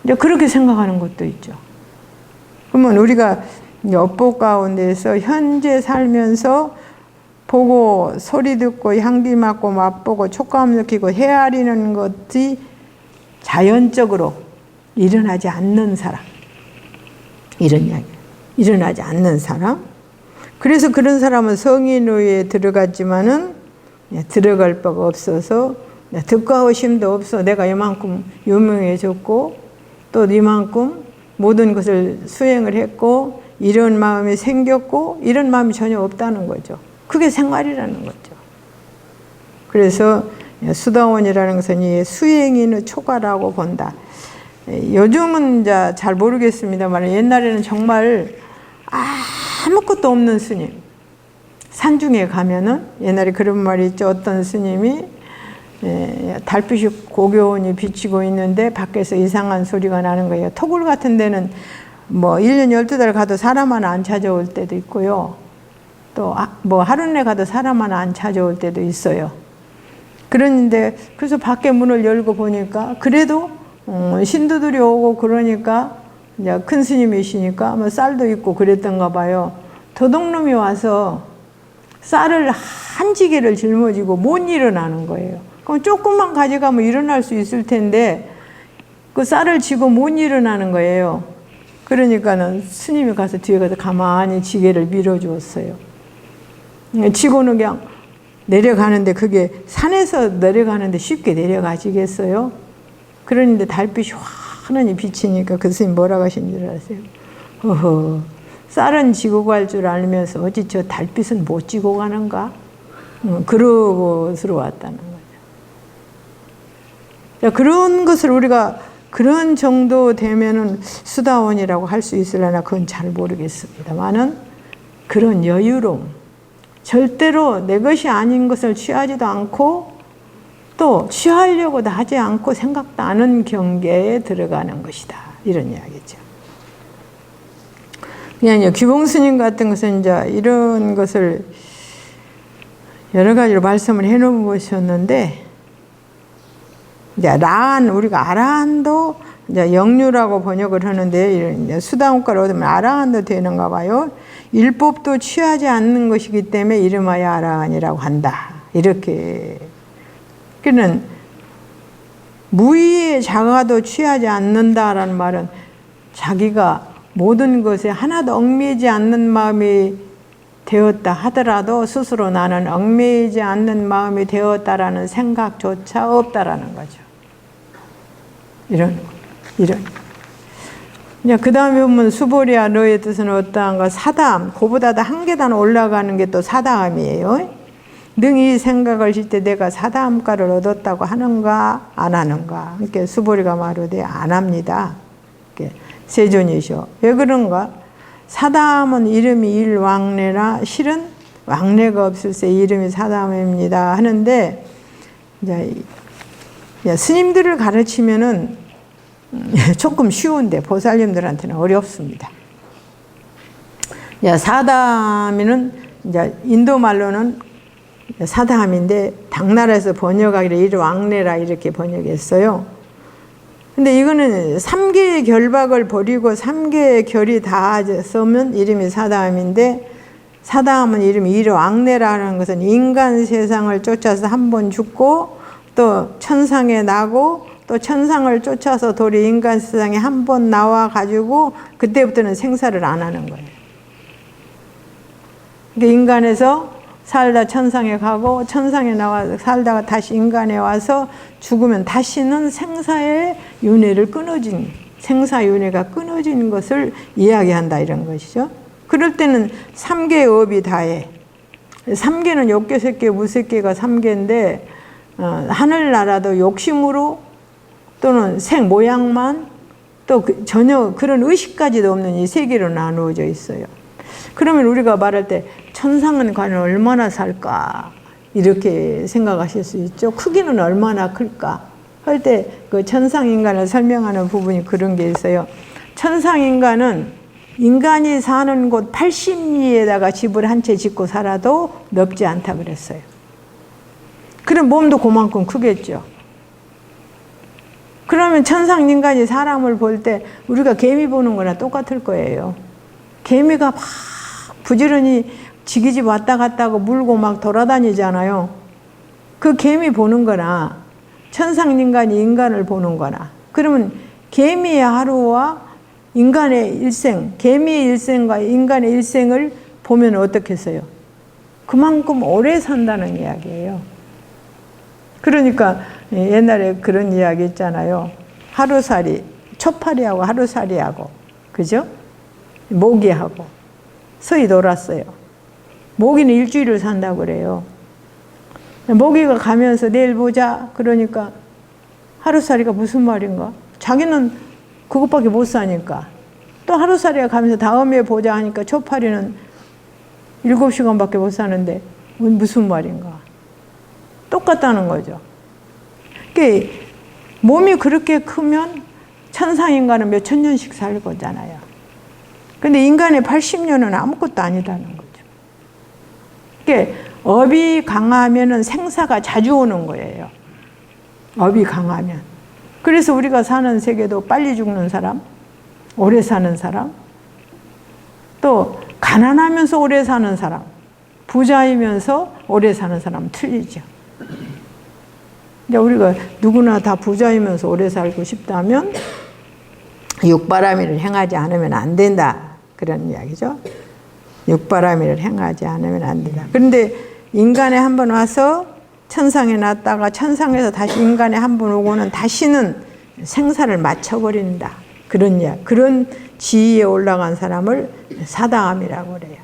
이제 그렇게 생각하는 것도 있죠. 그러면 우리가 업보 가운데서 현재 살면서 보고 소리 듣고 향기 맡고 맛보고 촉감 느끼고 헤아리는 것이 자연적으로 일어나지 않는 사람. 이런 이야기. 일어나지 않는 사람. 그래서 그런 사람은 성인후에 들어갔지만은 들어갈 바가 없어서 득과 의심도 없어. 내가 이만큼 유명해졌고 또 이만큼 모든 것을 수행을 했고 이런 마음이 생겼고 이런 마음이 전혀 없다는 거죠. 그게 생활이라는 거죠. 그래서 수다원이라는 것은 이 수행인의 초과라고 본다. 요즘은 이제 잘 모르겠습니다만 옛날에는 정말 아무것도 없는 스님. 산중에 가면은 옛날에 그런 말이 있죠. 어떤 스님이 달빛이 고교원이 비치고 있는데 밖에서 이상한 소리가 나는 거예요. 토굴 같은 데는 뭐 1년 12달 가도 사람 하나 안 찾아올 때도 있고요. 또 뭐 하루 내 가도 사람 하나 안 찾아올 때도 있어요. 그런데 그래서 밖에 문을 열고 보니까 그래도 신도들이 오고 그러니까 이제 큰 스님이시니까 뭐 쌀도 있고 그랬던가 봐요. 도둑놈이 와서 쌀을 한 지게를 짊어지고 못 일어나는 거예요. 그럼 조금만 가져가면 일어날 수 있을 텐데 그 쌀을 지고 못 일어나는 거예요. 그러니까는 스님이 가서 뒤에 가서 가만히 지게를 밀어주었어요. 지고는 그냥 내려가는데 그게 산에서 내려가는데 쉽게 내려가지겠어요? 그런데 달빛이 환하니 비치니까 그 스님 뭐라고 하신 줄 아세요? 어허, 쌀은 지고 갈 줄 알면서 어찌 저 달빛은 못 지고 가는가? 그러고 들어왔다는 거죠. 그런 것을 우리가 그런 정도 되면은 수다원이라고 할 수 있으려나 그건 잘 모르겠습니다만은 그런 여유로움, 절대로 내 것이 아닌 것을 취하지도 않고 또 취하려고도 하지 않고 생각도 않은 경계에 들어가는 것이다. 이런 이야기죠. 그냥 규봉 스님 같은 것은 이제 이런 것을 여러 가지로 말씀을 해놓으셨는데, 이제 라한, 우리가 아라한도 이제 영류라고 번역을 하는데, 수다원가를 얻으면 아라한도 되는가 봐요. 율법도 취하지 않는 것이기 때문에 이름하여 아라한이라고 한다. 이렇게. 그는 무의의 자가도 취하지 않는다라는 말은 자기가 모든 것에 하나도 얽매이지 않는 마음이 되었다 하더라도 스스로 나는 얽매이지 않는 마음이 되었다라는 생각조차 없다라는 거죠. 이런. 그 다음에 보면 수보리야 너의 뜻은 어떠한가? 사다함. 그보다도 한 계단 올라가는 게 또 사다함이에요. 능히 생각을 실 때 내가 사다함가를 얻었다고 하는가 안 하는가. 이렇게 수보리가 말하되 안 합니다. 이렇게 세존이셔. 왜 그런가? 사다함은 이름이 일왕래라 실은 왕래가 없을세 이름이 사다함입니다 하는데, 이제 스님들을 가르치면은 조금 쉬운데 보살님들한테는 어렵습니다. 사다함이는 이제 인도 말로는 사다함인데 당나라에서 번역하기를 일왕래라 이렇게 번역했어요. 근데 이거는 3개의 결박을 버리고 3개의 결이 닿았으면 이름이 사다함인데, 사다함은 이름이 일왕래라는 것은 인간 세상을 쫓아서 한 번 죽고 또 천상에 나고 또 천상을 쫓아서 도리 인간 세상에 한 번 나와 가지고 그때부터는 생사를 안 하는 거예요. 그러니까 인간에서 살다 천상에 가고 천상에 나와 살다가 다시 인간에 와서 죽으면 다시는 생사의 윤회를 끊어진, 생사윤회가 끊어진 것을 이야기한다 이런 것이죠. 그럴 때는 3개의 업이 다해. 3개는 욕계, 색계, 무색계가 3개인데 하늘나라도 욕심으로 또는 색 모양만 또 전혀 그런 의식까지도 없는 이 3개로 나누어져 있어요. 그러면 우리가 말할 때 천상은 과연 얼마나 살까 이렇게 생각하실 수 있죠. 크기는 얼마나 클까 할 때 그 천상인간을 설명하는 부분이 그런 게 있어요. 천상인간은 인간이 사는 곳 80리에다가 집을 한 채 짓고 살아도 넓지 않다 그랬어요. 그럼 몸도 그만큼 크겠죠. 그러면 천상인간이 사람을 볼 때 우리가 개미 보는 거나 똑같을 거예요. 개미가 막 부지런히 지기 집 왔다 갔다 하고 물고 막 돌아다니잖아요. 그 개미 보는 거나 천상인간이 인간을 보는 거나, 그러면 개미의 하루와 인간의 일생, 개미의 일생과 인간의 일생을 보면 어떻겠어요? 그만큼 오래 산다는 이야기예요. 그러니까 옛날에 그런 이야기 있잖아요. 하루살이, 초파리하고 하루살이하고, 그죠? 모기하고 서히 놀았어요. 모기는 일주일을 산다고 그래요. 모기가 가면서 내일 보자 그러니까 하루살이가 무슨 말인가? 자기는 그것밖에 못 사니까. 또 하루살이가 가면서 다음에 보자 하니까 초파리는 7시간밖에 못 사는데 무슨 말인가? 똑같다는 거죠. 그러니까 몸이 그렇게 크면 천상인간은 몇 천 년씩 살 거잖아요. 근데 인간의 80년은 아무것도 아니다는 거죠. 그러니까 업이 강하면은 생사가 자주 오는 거예요. 업이 강하면. 그래서 우리가 사는 세계도 빨리 죽는 사람, 오래 사는 사람, 또 가난하면서 오래 사는 사람, 부자이면서 오래 사는 사람 틀리죠. 이제 우리가 누구나 다 부자이면서 오래 살고 싶다면 육바라밀을 행하지 않으면 안 된다. 그런 이야기죠. 육바라밀을 행하지 않으면 안 된다. 그런데 인간에 한 번 와서 천상에 났다가 천상에서 다시 인간에 한 번 오고는 다시는 생사를 맞춰버린다. 그런 이야기. 그런 지위에 올라간 사람을 사다함이라고 그래요.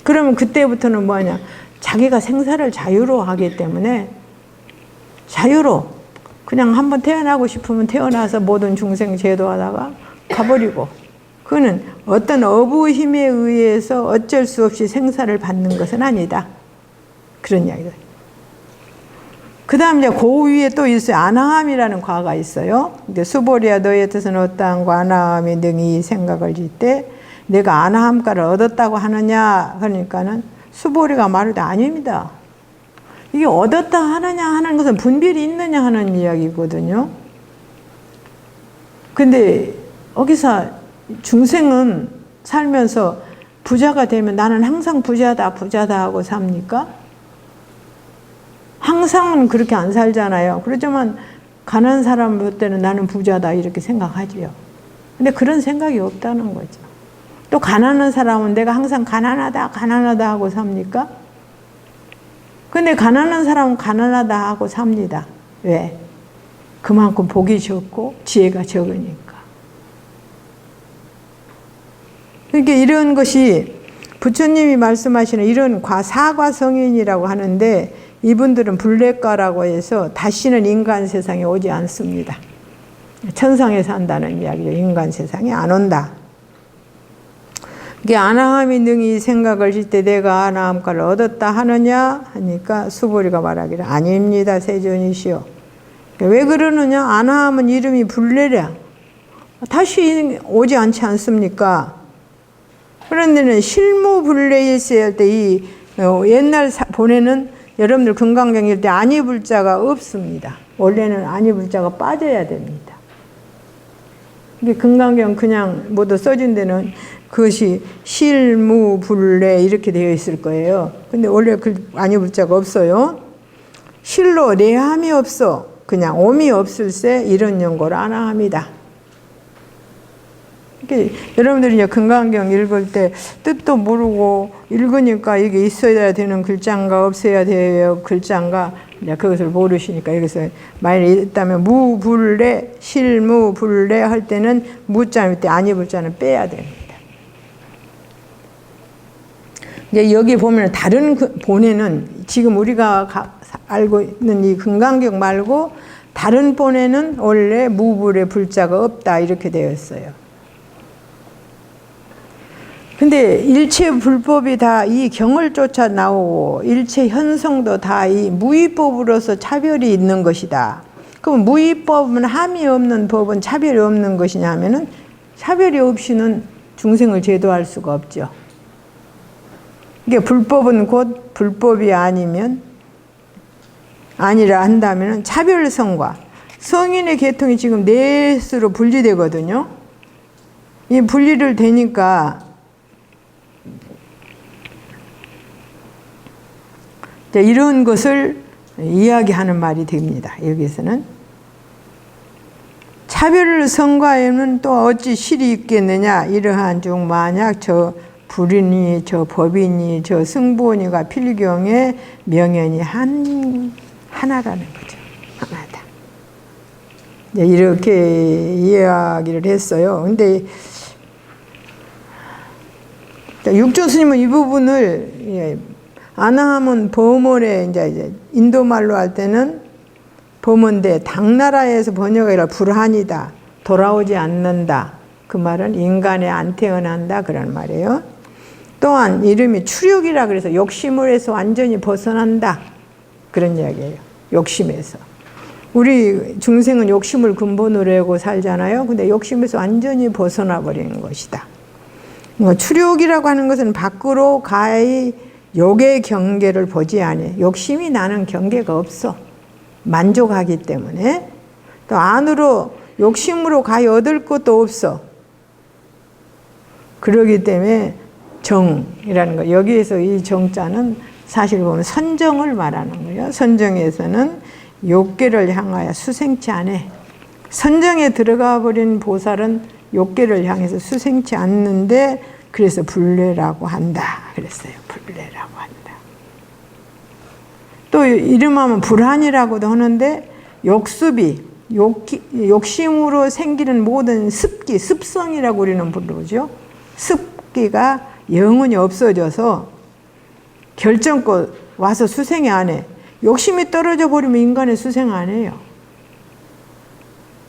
그러면 그때부터는 뭐냐? 자기가 생사를 자유로 하기 때문에 자유로 그냥 한번 태어나고 싶으면 태어나서 모든 중생 제도하다가 가버리고, 그는 어떤 어부의 힘에 의해서 어쩔 수 없이 생사를 받는 것은 아니다. 그런 이야기다. 그 다음 이제 그 위에 또 있어요. 아나함이라는 과가 있어요. 근데 수보리야 너의 뜻은 어떠한고 아나함이 능히 생각을 짓때 내가 아나함가를 얻었다고 하느냐 그러니까는 수보리가 말하되 아닙니다. 이게 얻었다 하느냐 하는 것은 분별이 있느냐 하는 이야기거든요. 근데 여기서 중생은 살면서 부자가 되면 나는 항상 부자다 하고 삽니까? 항상은 그렇게 안 살잖아요. 그렇지만 가난한 사람 볼 때는 나는 부자다 이렇게 생각하지요. 근데 그런 생각이 없다는 거죠. 또 가난한 사람은 내가 항상 가난하다 하고 삽니까? 근데 가난한 사람은 가난하다 하고 삽니다. 왜? 그만큼 복이 적고 지혜가 적으니까. 그러니까 이런 것이 부처님이 말씀하시는 이런 사과성인이라고 하는데, 이분들은 불례과라고 해서 다시는 인간 세상에 오지 않습니다. 천상에 산다는 이야기죠. 인간 세상에 안 온다. 이게 아나함이 능히 생각을 짓때 내가 아나함가를 얻었다 하느냐 하니까 수보리가 말하기를 아닙니다. 세존이시여. 왜 그러느냐? 아나함은 이름이 불례랴. 다시 오지 않지 않습니까? 그런데는 실무불례일세 할 때 이 옛날 본에는 여러분들 금강경일 때 아니불자가 없습니다. 원래는 아니불자가 빠져야 됩니다. 이게 금강경 그냥 모두 써진 데는 그것이 실무불례 이렇게 되어 있을 거예요. 근데 원래 그 아니불자가 없어요. 실로 내함이 없어 그냥 옴이 없을세 이런 연고를 아나합니다. 여러분들이 이제 금강경 읽을 때 뜻도 모르고 읽으니까 이게 있어야 되는 글자인가 없어야 돼요 글자인가 이제 그것을 모르시니까 여기서 만약에 있다면 무불례 실무불례 할 때는 무자 밑에 아니불자는 빼야 됩니다. 이제 여기 보면 다른 본에는 지금 우리가 알고 있는 이 금강경 말고 다른 본에는 원래 무불의 불자가 없다 이렇게 되어 있어요. 근데 일체 불법이 다 이 경을 쫓아 나오고 일체 현성도 다 이 무위법으로서 차별이 있는 것이다. 그럼 무위법은 함이 없는 법은 차별이 없는 것이냐 하면은 차별이 없이는 중생을 제도할 수가 없죠. 이게 불법은 곧 불법이 아니라 한다면 차별성과 성인의 계통이 지금 넷으로 분리되거든요. 이 분리를 되니까 이런 것을 이야기하는 말이 됩니다. 여기서는 차별성과에는 또 어찌 실이 있겠느냐. 이러한 중 만약 저 불이니 저 법이니 저 승부니가 필경의 명연이 하나라는 거죠. 하나다. 이렇게 이야기를 했어요. 근데 육조 스님은 이 부분을 아나함은 범어래 이제 인도 말로 할 때는 범어인데 당나라에서 번역이 아니라 불한이다. 돌아오지 않는다. 그 말은 인간에 안 태어난다 그런 말이에요. 또한 이름이 추력이라 그래서 욕심을 해서 완전히 벗어난다. 그런 이야기예요. 욕심에서. 우리 중생은 욕심을 근본으로 하고 살잖아요. 근데 욕심에서 완전히 벗어나 버리는 것이다. 추력이라고 하는 것은 밖으로 가히 욕의 경계를 보지 않아. 욕심이 나는 경계가 없어. 만족하기 때문에. 또 안으로 욕심으로 가히 얻을 것도 없어. 그러기 때문에 정이라는 거. 여기에서 이 정자는 사실 보면 선정을 말하는 거예요. 선정에서는 욕계를 향하여 수생치 않아. 선정에 들어가 버린 보살은 욕계를 향해서 수생치 않는데 그래서 불례라고 한다. 그랬어요. 불례라고 한다. 또 이름하면 불한이라고도 하는데 욕습이 욕심으로 생기는 모든 습기, 습성이라고 우리는 부르죠. 습기가 영원히 없어져서 결정껏 와서 수생이 안 해. 욕심이 떨어져 버리면 인간은 수생 안 해요.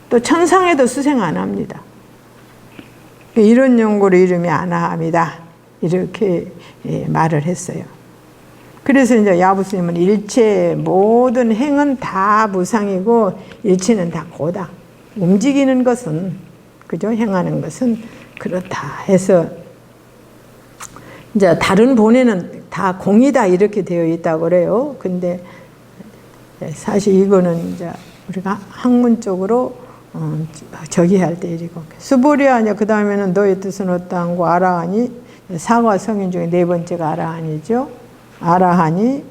또 천상에도 수생 안 합니다. 이런 용고로 이름이 아나함이다. 이렇게 말을 했어요. 그래서 이제 야부스님은 일체 모든 행은 다 무상이고 일체는 다 고다. 움직이는 것은, 그죠? 행하는 것은 그렇다 해서 이제 다른 본에는 다 공이다 이렇게 되어 있다고 그래요. 근데 사실 이거는 이제 우리가 학문적으로 저기할 때 이리고 수보리아 이제 그 다음에는 너의 뜻은 어떠한고 아라하니 사과 성인 중에 네 번째가 아라하니죠. 아라하니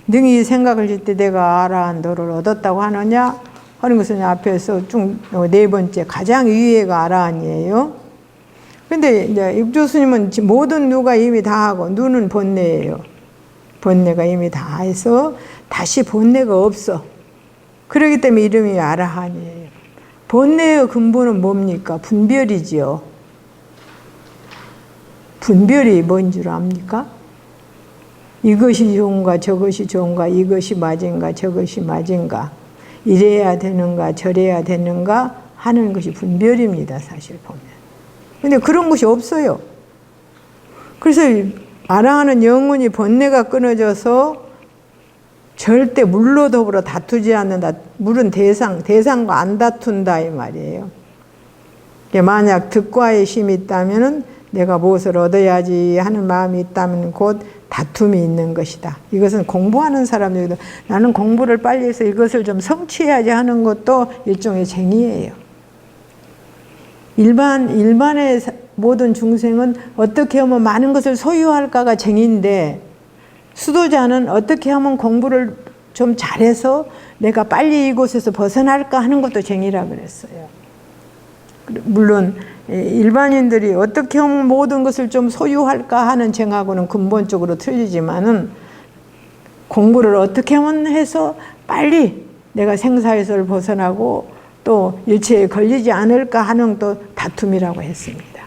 능히 생각을 질 때 내가 아라한 너를 얻었다고 하느냐 하는 것은 앞에서 쭉 네 번째 가장 위에가 아라한이에요. 근데 이제 육조스님은 모든 누가 이미 다 하고 누는 본내예요. 본내가 이미 다 해서 다시 본내가 없어. 그렇기 때문에 이름이 아라한이에요. 본내의 근본은 뭡니까? 분별이지요. 분별이 뭔 줄 압니까? 이것이 좋은가 저것이 좋은가 이것이 맞은가 저것이 맞은가 이래야 되는가 저래야 되는가 하는 것이 분별입니다. 사실 보면. 근데 그런 것이 없어요. 그래서 아라하는 영혼이 본내가 끊어져서 절대 물로 더불어 다투지 않는다. 물은 대상과 안 다툰다 이 말이에요. 만약 득과의 힘이 있다면은 내가 무엇을 얻어야지 하는 마음이 있다면 곧 다툼이 있는 것이다. 이것은 공부하는 사람들도 나는 공부를 빨리 해서 이것을 좀 성취해야지 하는 것도 일종의 쟁의예요. 일반의 모든 중생은 어떻게 하면 많은 것을 소유할까가 쟁의인데 수도자는 어떻게 하면 공부를 좀 잘해서 내가 빨리 이곳에서 벗어날까 하는 것도 쟁의라 그랬어요. 물론 일반인들이 어떻게 하면 모든 것을 좀 소유할까 하는 쟁하고는 근본적으로 틀리지만은 공부를 어떻게 하면 해서 빨리 내가 생사에서 벗어나고 또 일체에 걸리지 않을까 하는 또 다툼이라고 했습니다.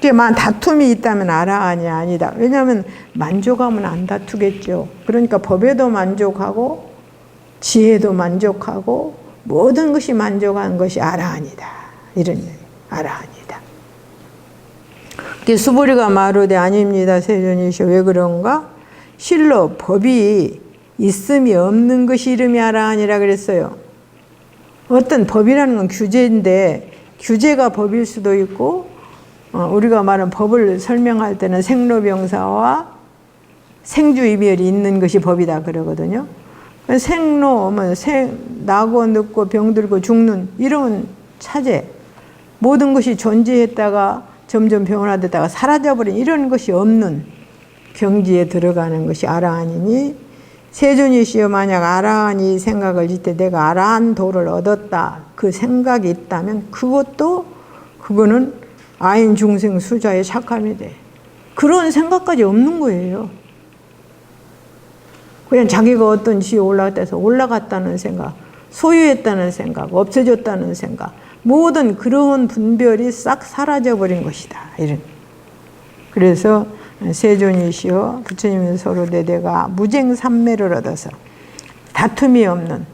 다툼이 있다면 아라한이 아니다. 왜냐하면 만족하면 안 다투겠죠. 그러니까 법에도 만족하고 지혜도 만족하고 모든 것이 만족한 것이 아라한이다. 이런 얘기. 아라한이다. 수보리가 마르되 아닙니다. 세존이시여. 왜 그런가? 실로 법이 있음이 없는 것이 이름이 아라한이라 그랬어요. 어떤 법이라는 건 규제인데 규제가 법일 수도 있고 우리가 말하는 법을 설명할 때는 생로병사와 생주이별이 있는 것이 법이다 그러거든요. 생로, 나고 늙고 병들고 죽는 이런 차제, 모든 것이 존재했다가 점점 변화되다가 사라져버린 이런 것이 없는 경지에 들어가는 것이 아라한이니, 세존이시여 만약 아라한이 생각을 짓때 내가 아라한 도를 얻었다 그 생각이 있다면 그거는 아인 중생 수자의 착함이 돼. 그런 생각까지 없는 거예요. 그냥 자기가 어떤 지에 올라갔다 해서 올라갔다는 생각, 소유했다는 생각, 없어졌다는 생각, 모든 그런 분별이 싹 사라져버린 것이다. 이런. 그래서 세존이시여 부처님은 서로되 내가 무쟁삼매를 얻어서 다툼이 없는,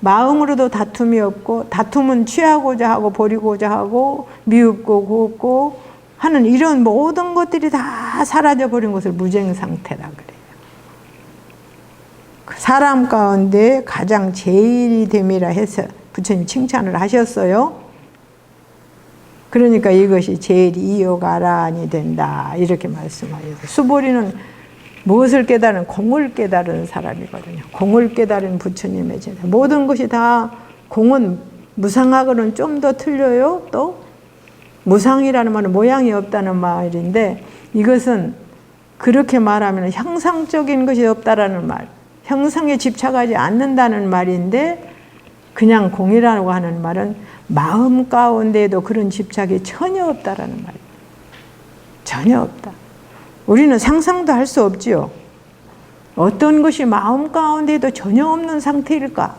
마음으로도 다툼이 없고 다툼은 취하고자 하고 버리고자 하고 미흡고 곱고 하는 이런 모든 것들이 다 사라져버린 것을 무쟁상태라 그래요. 사람 가운데 가장 제일이 됨이라 해서 부처님 칭찬을 하셨어요. 그러니까 이것이 제일 이요가라니 된다 이렇게 말씀하셨어요. 수보리는 무엇을 깨달은? 공을 깨달은 사람이거든요. 공을 깨달은 부처님의 제자. 모든 것이 다 공은 무상하고는 좀 더 틀려요. 또 무상이라는 말은 모양이 없다는 말인데 이것은 그렇게 말하면 형상적인 것이 없다라는 말, 형상에 집착하지 않는다는 말인데, 그냥 공이라고 하는 말은 마음 가운데에도 그런 집착이 전혀 없다라는 말이에요. 전혀 없다. 우리는 상상도 할 수 없지요. 어떤 것이 마음 가운데에도 전혀 없는 상태일까?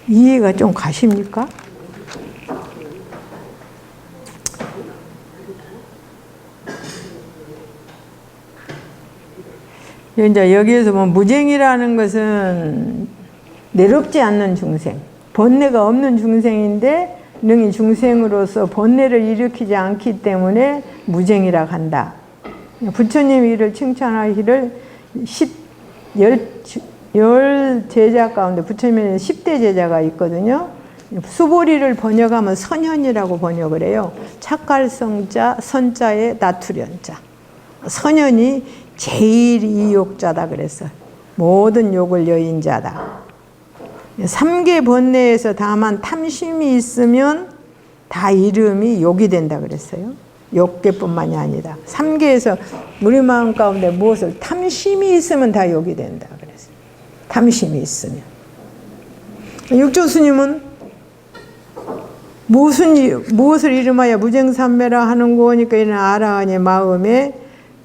이해가 좀 가십니까? 이제 여기에서 무쟁이라는 것은 내롭지 않는 중생, 번뇌가 없는 중생인데 능히 중생으로서 번뇌를 일으키지 않기 때문에 무쟁이라고 한다. 부처님이 이를 칭찬하기를 열 제자 가운데 부처님에는 10대 제자가 있거든요. 수보리를 번역하면 선현이라고 번역을 해요. 착갈성자, 선자에 나투련자. 선현이 제일 이욕자다 그랬어요. 모든 욕을 여인 자다. 3계 번뇌에서 다만 탐심이 있으면 다 이름이 욕이 된다 그랬어요. 욕계뿐만이 아니다. 3계에서 우리 마음 가운데 무엇을 탐심이 있으면 다 욕이 된다 그랬어요. 탐심이 있으면. 육조스님은 무엇을 이름하여 무쟁삼매라 하는 거니까 이는 아라한의 마음에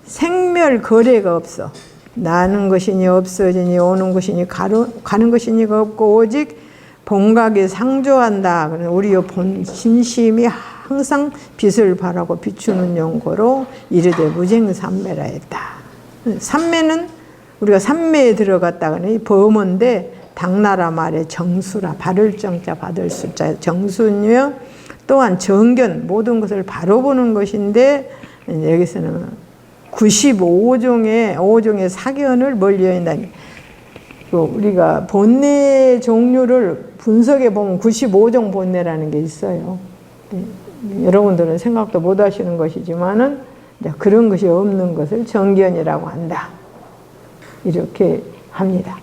생멸 거래가 없어. 나는 것이니 없어지니 오는 것이니 가는 것이니가 없고 오직 본각에 상조한다. 우리의 본 진심이 항상 빛을 바라고 비추는 용고로 이르되 무쟁삼매라 했다. 삼매는 우리가 삼매에 들어갔다가는 범어인데 당나라 말에 정수라, 바를 정자 받을 수자 정수며 또한 정견, 모든 것을 바로 보는 것인데 여기서는 95종의 사견을 멀리 여인다니. 우리가 본뇌 종류를 분석해 보면 95종 본뇌라는 게 있어요. 여러분들은 생각도 못 하시는 것이지만은 그런 것이 없는 것을 정견이라고 한다. 이렇게 합니다.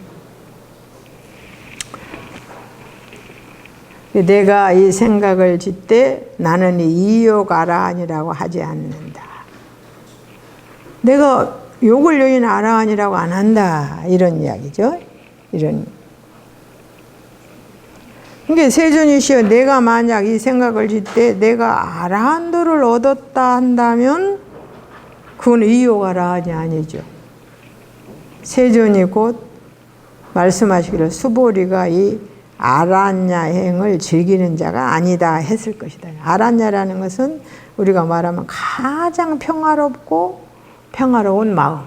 내가 이 생각을 짓때 나는 이 이욕아라한이라고 하지 않는다. 내가 욕을 여인 아라한이라고 안 한다. 이런 이야기죠. 이런. 그러니까 세존이시여 내가 만약 이 생각을 짓때 내가 아라한도를 얻었다 한다면 그건 이욕아라한이 아니죠. 세존이 곧 말씀하시기를 수보리가 이 아란야행을 즐기는 자가 아니다 했을 것이다. 아란야라는 것은 우리가 말하면 가장 평화로운 마음.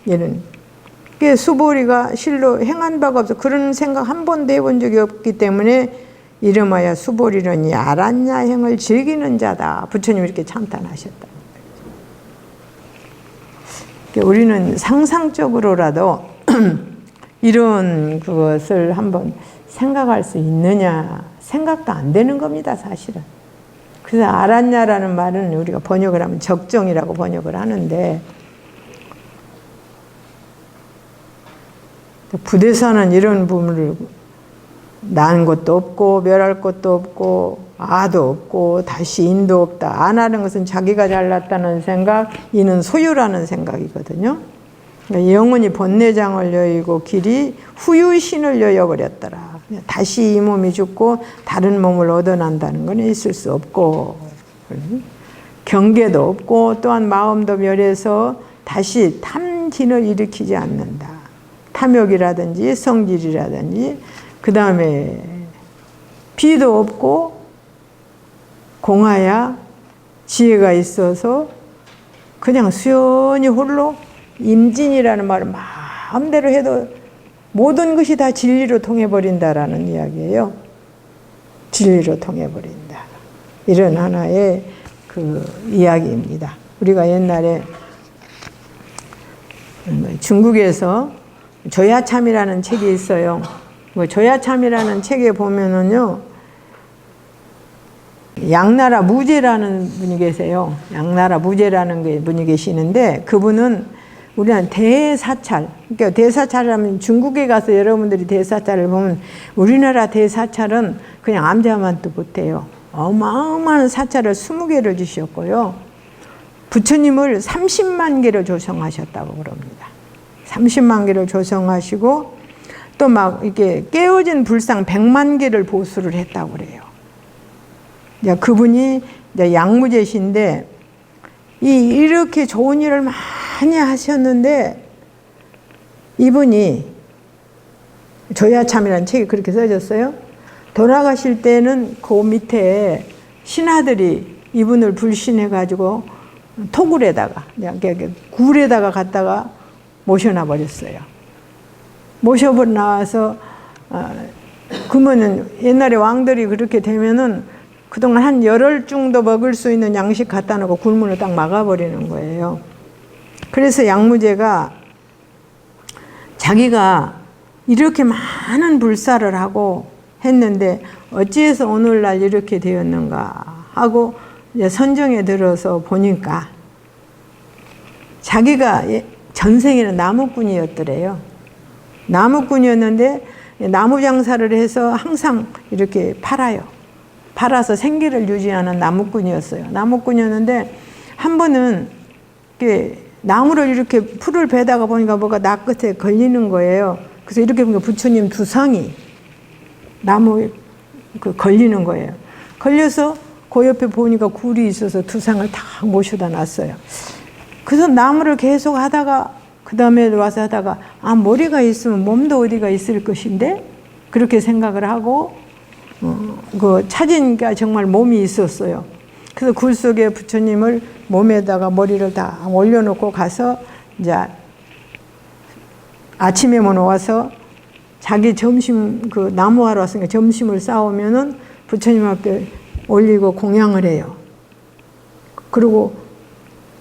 이런. 수보리가 실로 행한 바가 없어. 그런 생각 한 번도 해본 적이 없기 때문에 이름하여 수보리는 이 아란야행을 즐기는 자다. 부처님이 이렇게 찬탄하셨다. 우리는 상상적으로라도 이런 그것을 한번 생각할 수 있느냐, 생각도 안 되는 겁니다, 사실은. 그래서 아란야라는 말은 우리가 번역을 하면 적정이라고 번역을 하는데, 부대사는 이런 부분을 난 것도 없고 멸할 것도 없고 아도 없고 다시 인도 없다. 아라는 것은 자기가 잘났다는 생각, 이는 소유라는 생각이거든요. 그러니까 영원히 번뇌장을 여의고 길이 후유신을 여여버렸더라. 다시 이 몸이 죽고 다른 몸을 얻어난다는 건 있을 수 없고, 경계도 없고 또한 마음도 멸해서 다시 탐진을 일으키지 않는다. 탐욕이라든지 성질이라든지, 그 다음에 비도 없고 공하야 지혜가 있어서 그냥 수연히 홀로 임진이라는 말을 마음대로 해도 모든 것이 다 진리로 통해버린다라는 이야기예요. 진리로 통해버린다. 이런 하나의 그 이야기입니다. 우리가 옛날에 중국에서 조야참이라는 책이 있어요. 조야참이라는 책에 보면은요, 양나라 무제라는 분이 계세요. 양나라 무제라는 분이 계시는데, 그분은 우리는 대사찰, 그러니까 대사찰이라면 중국에 가서 여러분들이 대사찰을 보면 우리나라 대사찰은 그냥 암자만도 못해요. 어마어마한 사찰을 20개를 주셨고요. 부처님을 30만 개를 조성하셨다고 그럽니다. 30만 개를 조성하시고 또 막 이렇게 깨어진 불상 100만 개를 보수를 했다고 그래요. 그분이 양무제신데 이렇게 좋은 일을 많이 하셨는데, 이분이 조야참이라는 책이 그렇게 써졌어요. 돌아가실 때는 그 밑에 신하들이 이분을 불신해가지고 토굴에다가, 굴에다가 갖다가 모셔놔 버렸어요. 모셔나와서 그러면은 옛날에 왕들이 그렇게 되면은 그동안 한 열흘 정도 먹을 수 있는 양식 갖다 놓고 굴문을 딱 막아버리는 거예요. 그래서 양무제가 자기가 이렇게 많은 불사를 하고 했는데 어찌해서 오늘날 이렇게 되었는가 하고 이제 선정에 들어서 보니까 자기가 전생에는 나무꾼이었더래요. 나무꾼이었는데 나무 장사를 해서 항상 이렇게 팔아서 생계를 유지하는 나무꾼이었어요. 나무꾼이었는데 한 번은 이렇게 나무를 이렇게 풀을 베다가 보니까 뭐가 나 끝에 걸리는 거예요. 그래서 이렇게 보니까 부처님 두상이 나무에 걸리는 거예요. 걸려서 그 옆에 보니까 굴이 있어서 두상을 다 모셔다 놨어요. 그래서 나무를 계속 하다가 그 다음에 와서 하다가 머리가 있으면 몸도 어디가 있을 것인데 그렇게 생각을 하고 찾으니까 정말 몸이 있었어요. 그래서 굴 속에 부처님을 몸에다가 머리를 다 올려놓고 가서 이제 아침에만 와서 자기 점심 나무하러 왔으니까 점심을 싸우면은 부처님 앞에 올리고 공양을 해요. 그리고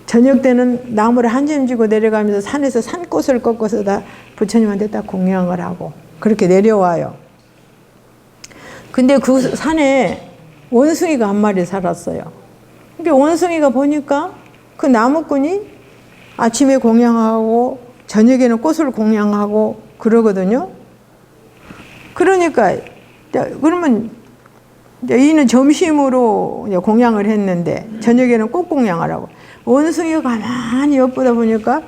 저녁 때는 나무를 한 점 쥐고 내려가면서 산에서 산꽃을 꺾어서 다 부처님한테 딱 공양을 하고 그렇게 내려와요. 근데 그 산에 원숭이가 한 마리 살았어요. 그러니까 원숭이가 보니까 그 나무꾼이 아침에 공양하고 저녁에는 꽃을 공양하고 그러거든요. 그러니까 그러면 이는 점심으로 공양을 했는데 저녁에는 꽃 공양을 하고 원숭이가 가만히 엿보다 보니까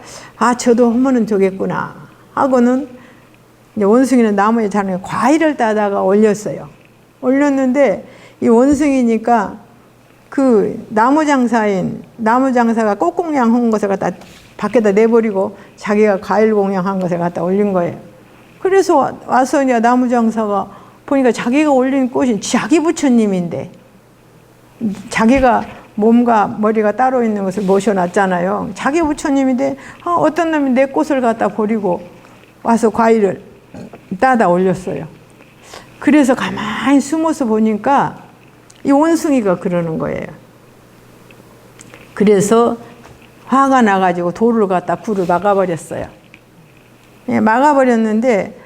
저도 하면은 되겠구나 하고는 원숭이는 나무에 자라는 과일을 따다가 올렸어요. 올렸는데 이 원숭이니까 그 나무 장사가 꽃 공양한 것을 갖다 밖에다 내버리고 자기가 과일 공양한 것을 갖다 올린 거예요. 그래서 와서 이제 나무 장사가 보니까 자기가 올린 꽃이 자기 부처님인데, 자기가 몸과 머리가 따로 있는 것을 모셔놨잖아요. 자기 부처님인데 어떤 놈이 내 꽃을 갖다 버리고 와서 과일을 따다 올렸어요. 그래서 가만히 숨어서 보니까 이 원숭이가 그러는 거예요. 그래서 화가 나가지고 돌을 갖다 굴을 막아버렸어요. 예, 막아버렸는데,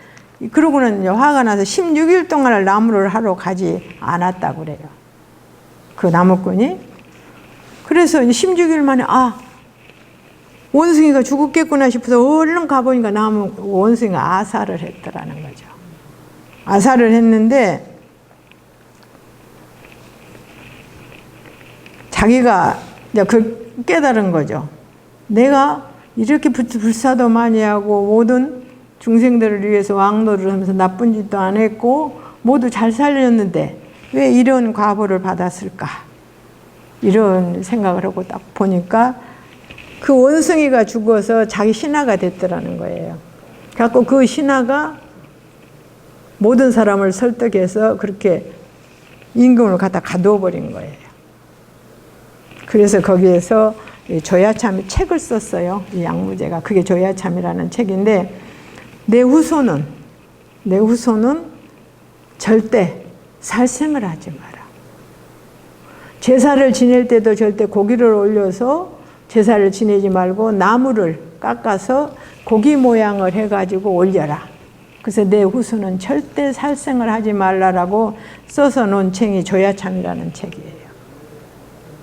그러고는 화가 나서 16일 동안 나무를 하러 가지 않았다고 그래요. 그 나무꾼이. 그래서 16일 만에 원숭이가 죽었겠구나 싶어서 얼른 가보니까 원숭이가 아사를 했더라는 거죠. 아사를 했는데 자기가 이제 깨달은 거죠. 내가 이렇게 불사도 많이 하고 모든 중생들을 위해서 왕노를 하면서 나쁜 짓도 안 했고 모두 잘 살렸는데 왜 이런 과보를 받았을까? 이런 생각을 하고 딱 보니까 그 원숭이가 죽어서 자기 신하가 됐더라는 거예요. 그래서 그 신하가 모든 사람을 설득해서 그렇게 임금을 갖다 가둬버린 거예요. 그래서 거기에서 조야참이 책을 썼어요. 이 양무제가. 그게 조야참이라는 책인데, 내 후손은 절대 살생을 하지 마라. 제사를 지낼 때도 절대 고기를 올려서 제사를 지내지 말고 나무를 깎아서 고기 모양을 해가지고 올려라. 그래서 내 후손은 절대 살생을 하지 말라라고 써서 놓은 책이 조야참이라는 책이에요.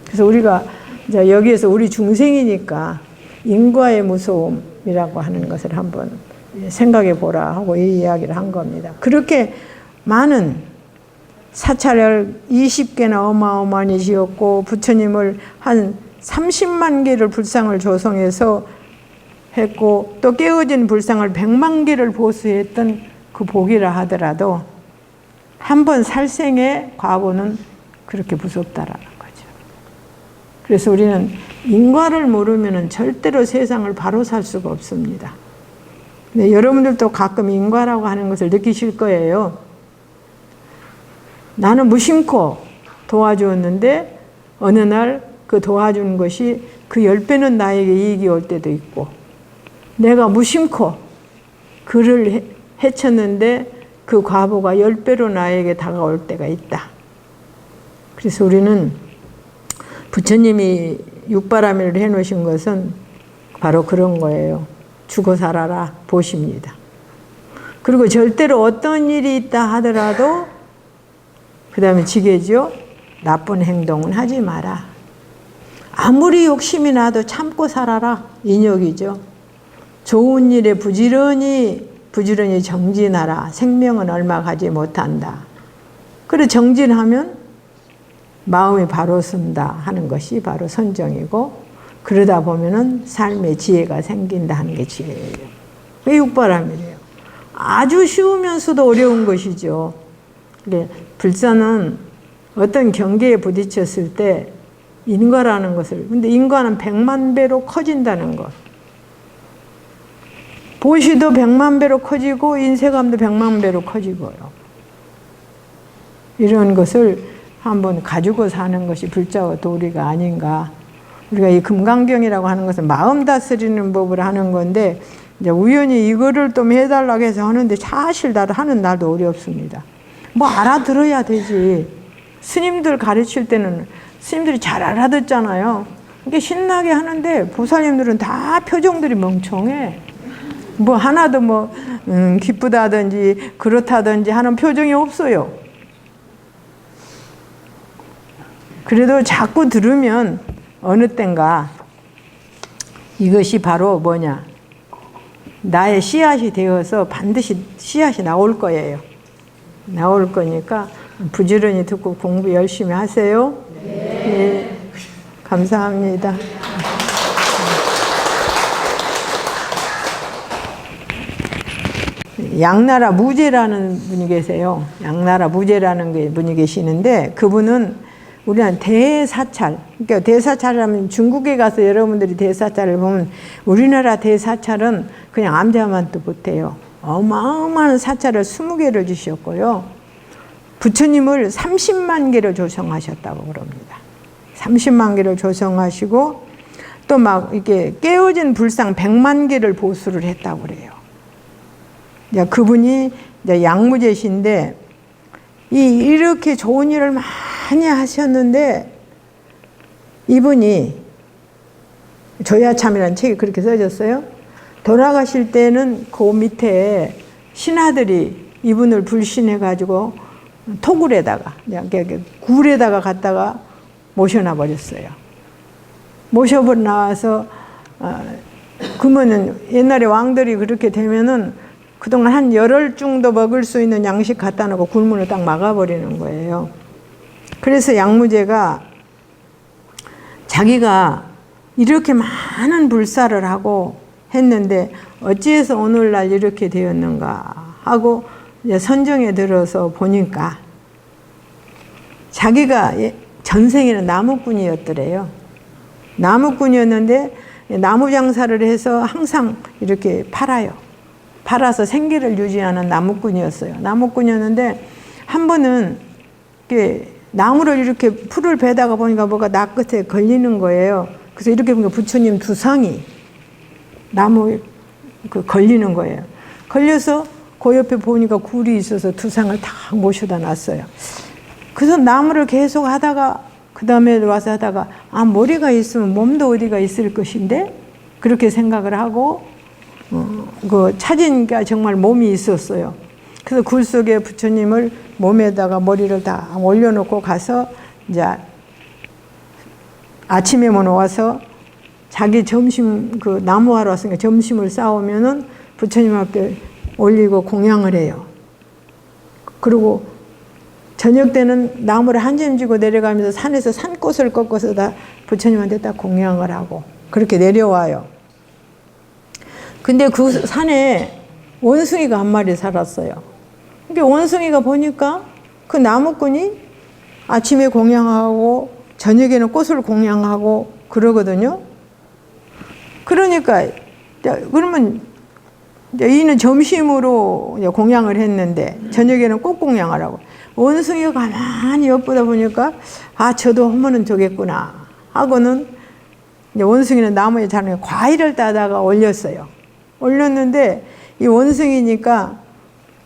그래서 우리가 이제 여기에서 우리 중생이니까 인과의 무서움이라고 하는 것을 한번 생각해 보라 하고 이 이야기를 한 겁니다. 그렇게 많은 사찰을 20개나 어마어마하게 지었고 부처님을 한 30만 개를 불상을 조성해서 했고 또 깨어진 불상을 100만 개를 보수했던 그 복이라 하더라도 한 번 살생의 과보는 그렇게 무섭다라는 거죠. 그래서 우리는 인과를 모르면 절대로 세상을 바로 살 수가 없습니다. 근데 여러분들도 가끔 인과라고 하는 것을 느끼실 거예요. 나는 무심코 도와주었는데 어느 날 그 도와준 것이 그 10배는 나에게 이익이 올 때도 있고, 내가 무심코 그를 해쳤는데 그 과보가 10배로 나에게 다가올 때가 있다. 그래서 우리는 부처님이 육바라밀을 해놓으신 것은 바로 그런 거예요. 죽어 살아라 보십니다. 그리고 절대로 어떤 일이 있다 하더라도 그 다음에 지게죠. 나쁜 행동은 하지 마라. 아무리 욕심이 나도 참고 살아라. 인욕이죠. 좋은 일에 부지런히 정진하라. 생명은 얼마 가지 못한다. 그래 정진하면 마음이 바로 쓴다 하는 것이 바로 선정이고, 그러다 보면은 삶의 지혜가 생긴다 하는 게 지혜예요. 그게 육바람이래요. 아주 쉬우면서도 어려운 것이죠. 불사는 어떤 경계에 부딪혔을 때 인과라는 것을, 근데 인과는 100만 배로 커진다는 것. 보시도 100만 배로 커지고 인쇄감도 100만 배로 커지고요. 이런 것을 한번 가지고 사는 것이 불자와 도리가 아닌가. 우리가 이 금강경이라고 하는 것은 마음 다스리는 법을 하는 건데, 이제 우연히 이거를 좀 해달라고 해서 하는데 사실 나도 하는 날도 어렵습니다. 뭐 알아들어야 되지. 스님들 가르칠 때는 스님들이 잘 알아듣잖아요. 이게 신나게 하는데 보살님들은 다 표정들이 멍청해. 뭐 하나도 뭐 기쁘다든지 그렇다든지 하는 표정이 없어요. 그래도 자꾸 들으면 어느 땐가 이것이 바로 뭐냐, 나의 씨앗이 되어서 반드시 씨앗이 나올 거예요. 나올 거니까 부지런히 듣고 공부 열심히 하세요. 네. 감사합니다. 양나라 무제라는 분이 계세요. 양나라 무제라는 분이 계시는데, 그분은 우리는 대사찰, 그러니까 대사찰이라면 중국에 가서 여러분들이 대사찰을 보면 우리나라 대사찰은 그냥 암자만도 못해요. 어마어마한 사찰을 20개를 주셨고요. 부처님을 30만 개를 조성하셨다고 그럽니다. 30만 개를 조성하시고 또 막 이렇게 깨어진 불상 100만 개를 보수를 했다고 그래요. 그분이 양무제신데 이렇게 좋은 일을 많이 하셨는데 이분이 조야참이라는 책이 그렇게 써졌어요. 돌아가실 때는 그 밑에 신하들이 이분을 불신해가지고 토굴에다가 굴에다가 갖다가 모셔놔 버렸어요. 모셔나와서 그러면은 옛날에 왕들이 그렇게 되면은 그동안 한 열흘 정도 먹을 수 있는 양식 갖다 놓고 굴문을 딱 막아버리는 거예요. 그래서 양무제가 자기가 이렇게 많은 불사를 하고 했는데 어찌해서 오늘날 이렇게 되었는가 하고 선정에 들어서 보니까 자기가 전생에는 나무꾼이었더래요. 나무꾼이었는데 나무 장사를 해서 항상 이렇게 팔아서 생계를 유지하는 나무꾼이었어요. 나무꾼이었는데 한 번은 나무를 이렇게 풀을 베다가 보니까 뭐가 낯끝에 걸리는 거예요. 그래서 이렇게 보니까 부처님 두상이 나무 걸리는 거예요. 걸려서 그 옆에 보니까 굴이 있어서 두상을 딱 모셔다 놨어요. 그래서 나무를 계속 하다가 그 다음에 와서 하다가 머리가 있으면 몸도 어디가 있을 것인데 그렇게 생각을 하고 찾으니까 정말 몸이 있었어요. 그래서 굴 속에 부처님을 몸에다가 머리를 다 올려놓고 가서 이제 아침에만 와서 자기 점심 나무하러 왔으니까 점심을 싸우면은 부처님 앞에 올리고 공양을 해요. 그리고 저녁 때는 나무를 한 점 쥐고 내려가면서 산에서 산꽃을 꺾어서 다 부처님한테 딱 공양을 하고 그렇게 내려와요. 근데 그 산에 원숭이가 한 마리 살았어요. 그러니까 원숭이가 보니까 그 나무꾼이 아침에 공양하고 저녁에는 꽃을 공양하고 그러거든요. 그러니까 그러면 이는 점심으로 공양을 했는데 저녁에는 꽃 공양을 하고 원숭이가 가만히 엿보다 보니까 저도 하면은 되겠구나 하고는 원숭이는 나무에 자라는 과일을 따다가 올렸어요. 올렸는데 이 원숭이니까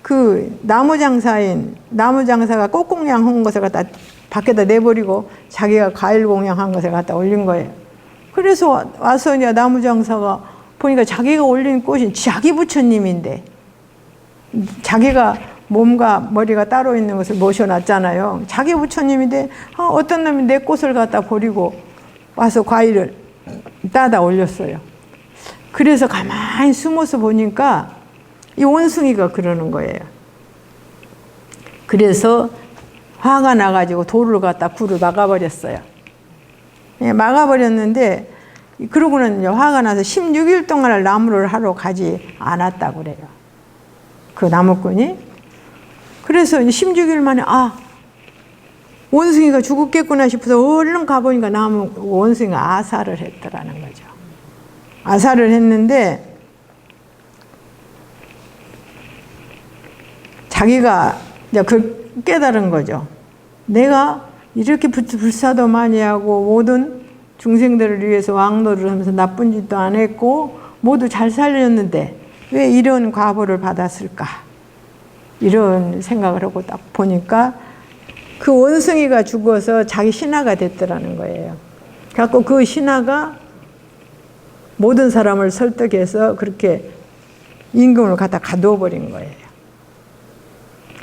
그 나무 장사가 꽃 공양한 것을 갖다 밖에다 내버리고 자기가 과일 공양한 것을 갖다 올린 거예요. 그래서 와서 이제 나무 장사가 보니까 자기가 올린 꽃이 자기 부처님인데 자기가 몸과 머리가 따로 있는 것을 모셔놨잖아요. 자기 부처님인데 어떤 놈이 내 꽃을 갖다 버리고 와서 과일을 따다 올렸어요. 그래서 가만히 숨어서 보니까 이 원숭이가 그러는 거예요. 그래서 화가 나가지고 돌을 갖다 굴을 막아버렸어요. 막아버렸는데 그러고는 화가 나서 16일 동안 나무를 하러 가지 않았다고 그래요. 그 나무꾼이. 그래서 16일 만에 원숭이가 죽었겠구나 싶어서 얼른 가보니까 원숭이가 아사를 했더라는 거죠. 아사를 했는데 자기가 깨달은 거죠. 내가 이렇게 불사도 많이 하고 모든 중생들을 위해서 왕노를 하면서 나쁜 짓도 안 했고 모두 잘 살렸는데 왜 이런 과보를 받았을까? 이런 생각을 하고 딱 보니까 그 원숭이가 죽어서 자기 신하가 됐더라는 거예요. 그래서 그 신하가 모든 사람을 설득해서 그렇게 임금을 갖다 가두어 버린 거예요.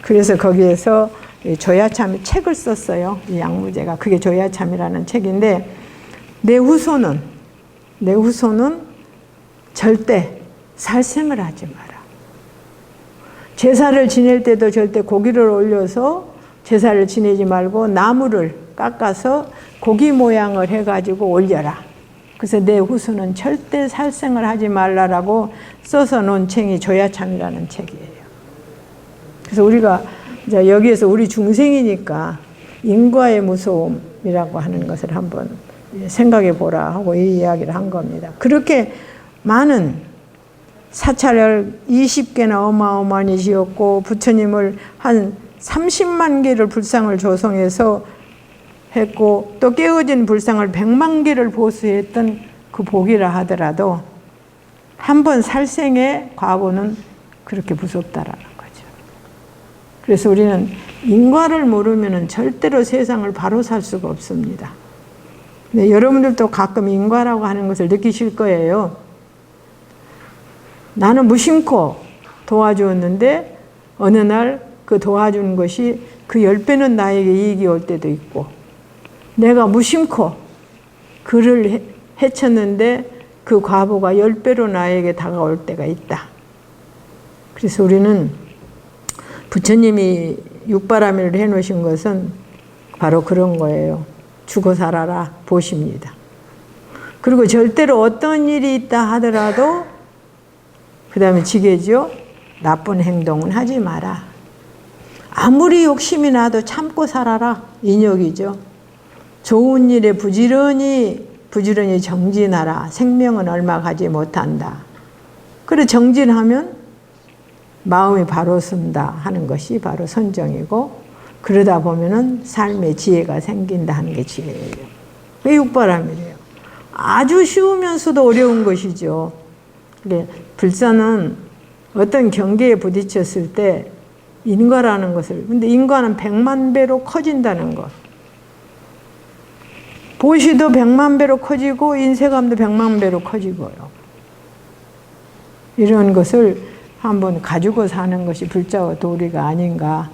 그래서 거기에서 조야참 책을 썼어요. 이 양무제가. 그게 조야참이라는 책인데 내 후손은 절대 살생을 하지 마라. 제사를 지낼 때도 절대 고기를 올려서 제사를 지내지 말고 나무를 깎아서 고기 모양을 해가지고 올려라. 그래서 내 후손은 절대 살생을 하지 말라라고 써서 놓은 책이 조야참이라는 책이에요. 그래서 우리가 이제 여기에서 우리 중생이니까 인과의 무서움이라고 하는 것을 한번 생각해 보라 하고 이 이야기를 한 겁니다. 그렇게 많은 사찰을 20개나 어마어마하게 지었고 부처님을 한 30만 개를 불상을 조성해서 했고 또 깨어진 불상을 100만 개를 보수했던 그 복이라 하더라도 한 번 살생의 과보는 그렇게 무섭다라는 거죠. 그래서 우리는 인과를 모르면 절대로 세상을 바로 살 수가 없습니다. 근데 여러분들도 가끔 인과라고 하는 것을 느끼실 거예요. 나는 무심코 도와주었는데 어느 날 그 도와준 것이 그 10배는 나에게 이익이 올 때도 있고, 내가 무심코 그를 해쳤는데 그 과보가 10배로 나에게 다가올 때가 있다. 그래서 우리는 부처님이 육바라밀을 해놓으신 것은 바로 그런 거예요. 죽어 살아라 보십니다. 그리고 절대로 어떤 일이 있다 하더라도 그 다음에 지게죠. 나쁜 행동은 하지 마라. 아무리 욕심이 나도 참고 살아라. 인욕이죠. 좋은 일에 부지런히 정진하라. 생명은 얼마 가지 못한다. 그래 정진하면 마음이 바로 쓴다 하는 것이 바로 선정이고, 그러다 보면은 삶의 지혜가 생긴다 하는 게 지혜예요. 그게 육바라밀이에요. 아주 쉬우면서도 어려운 것이죠. 불사는 어떤 경계에 부딪혔을 때 인과라는 것을, 근데 인과는 100만 배로 커진다는 것. 보시도 100만 배로 커지고 인쇄감도 100만 배로 커지고요. 이런 것을 한번 가지고 사는 것이 불자와 도리가 아닌가.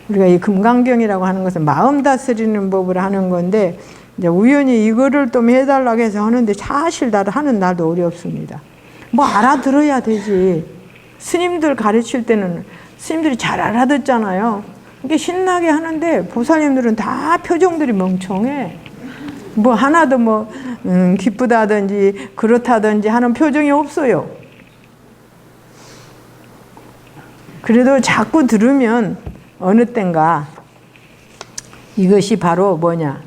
우리가 이 금강경이라고 하는 것은 마음 다스리는 법을 하는 건데, 이제 우연히 이거를 좀 해달라고 해서 하는데 사실 나도 하는 날도 어렵습니다. 뭐 알아들어야 되지. 스님들 가르칠 때는 스님들이 잘 알아듣잖아요. 이게 신나게 하는데 보살님들은 다 표정들이 멍청해. 뭐 하나도 뭐 기쁘다든지 그렇다든지 하는 표정이 없어요. 그래도 자꾸 들으면 어느 땐가 이것이 바로 뭐냐,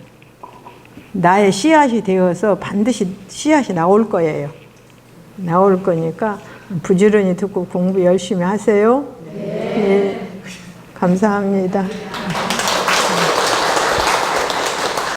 나의 씨앗이 되어서 반드시 씨앗이 나올 거예요. 나올 거니까 부지런히 듣고 공부 열심히 하세요. 네. 감사합니다.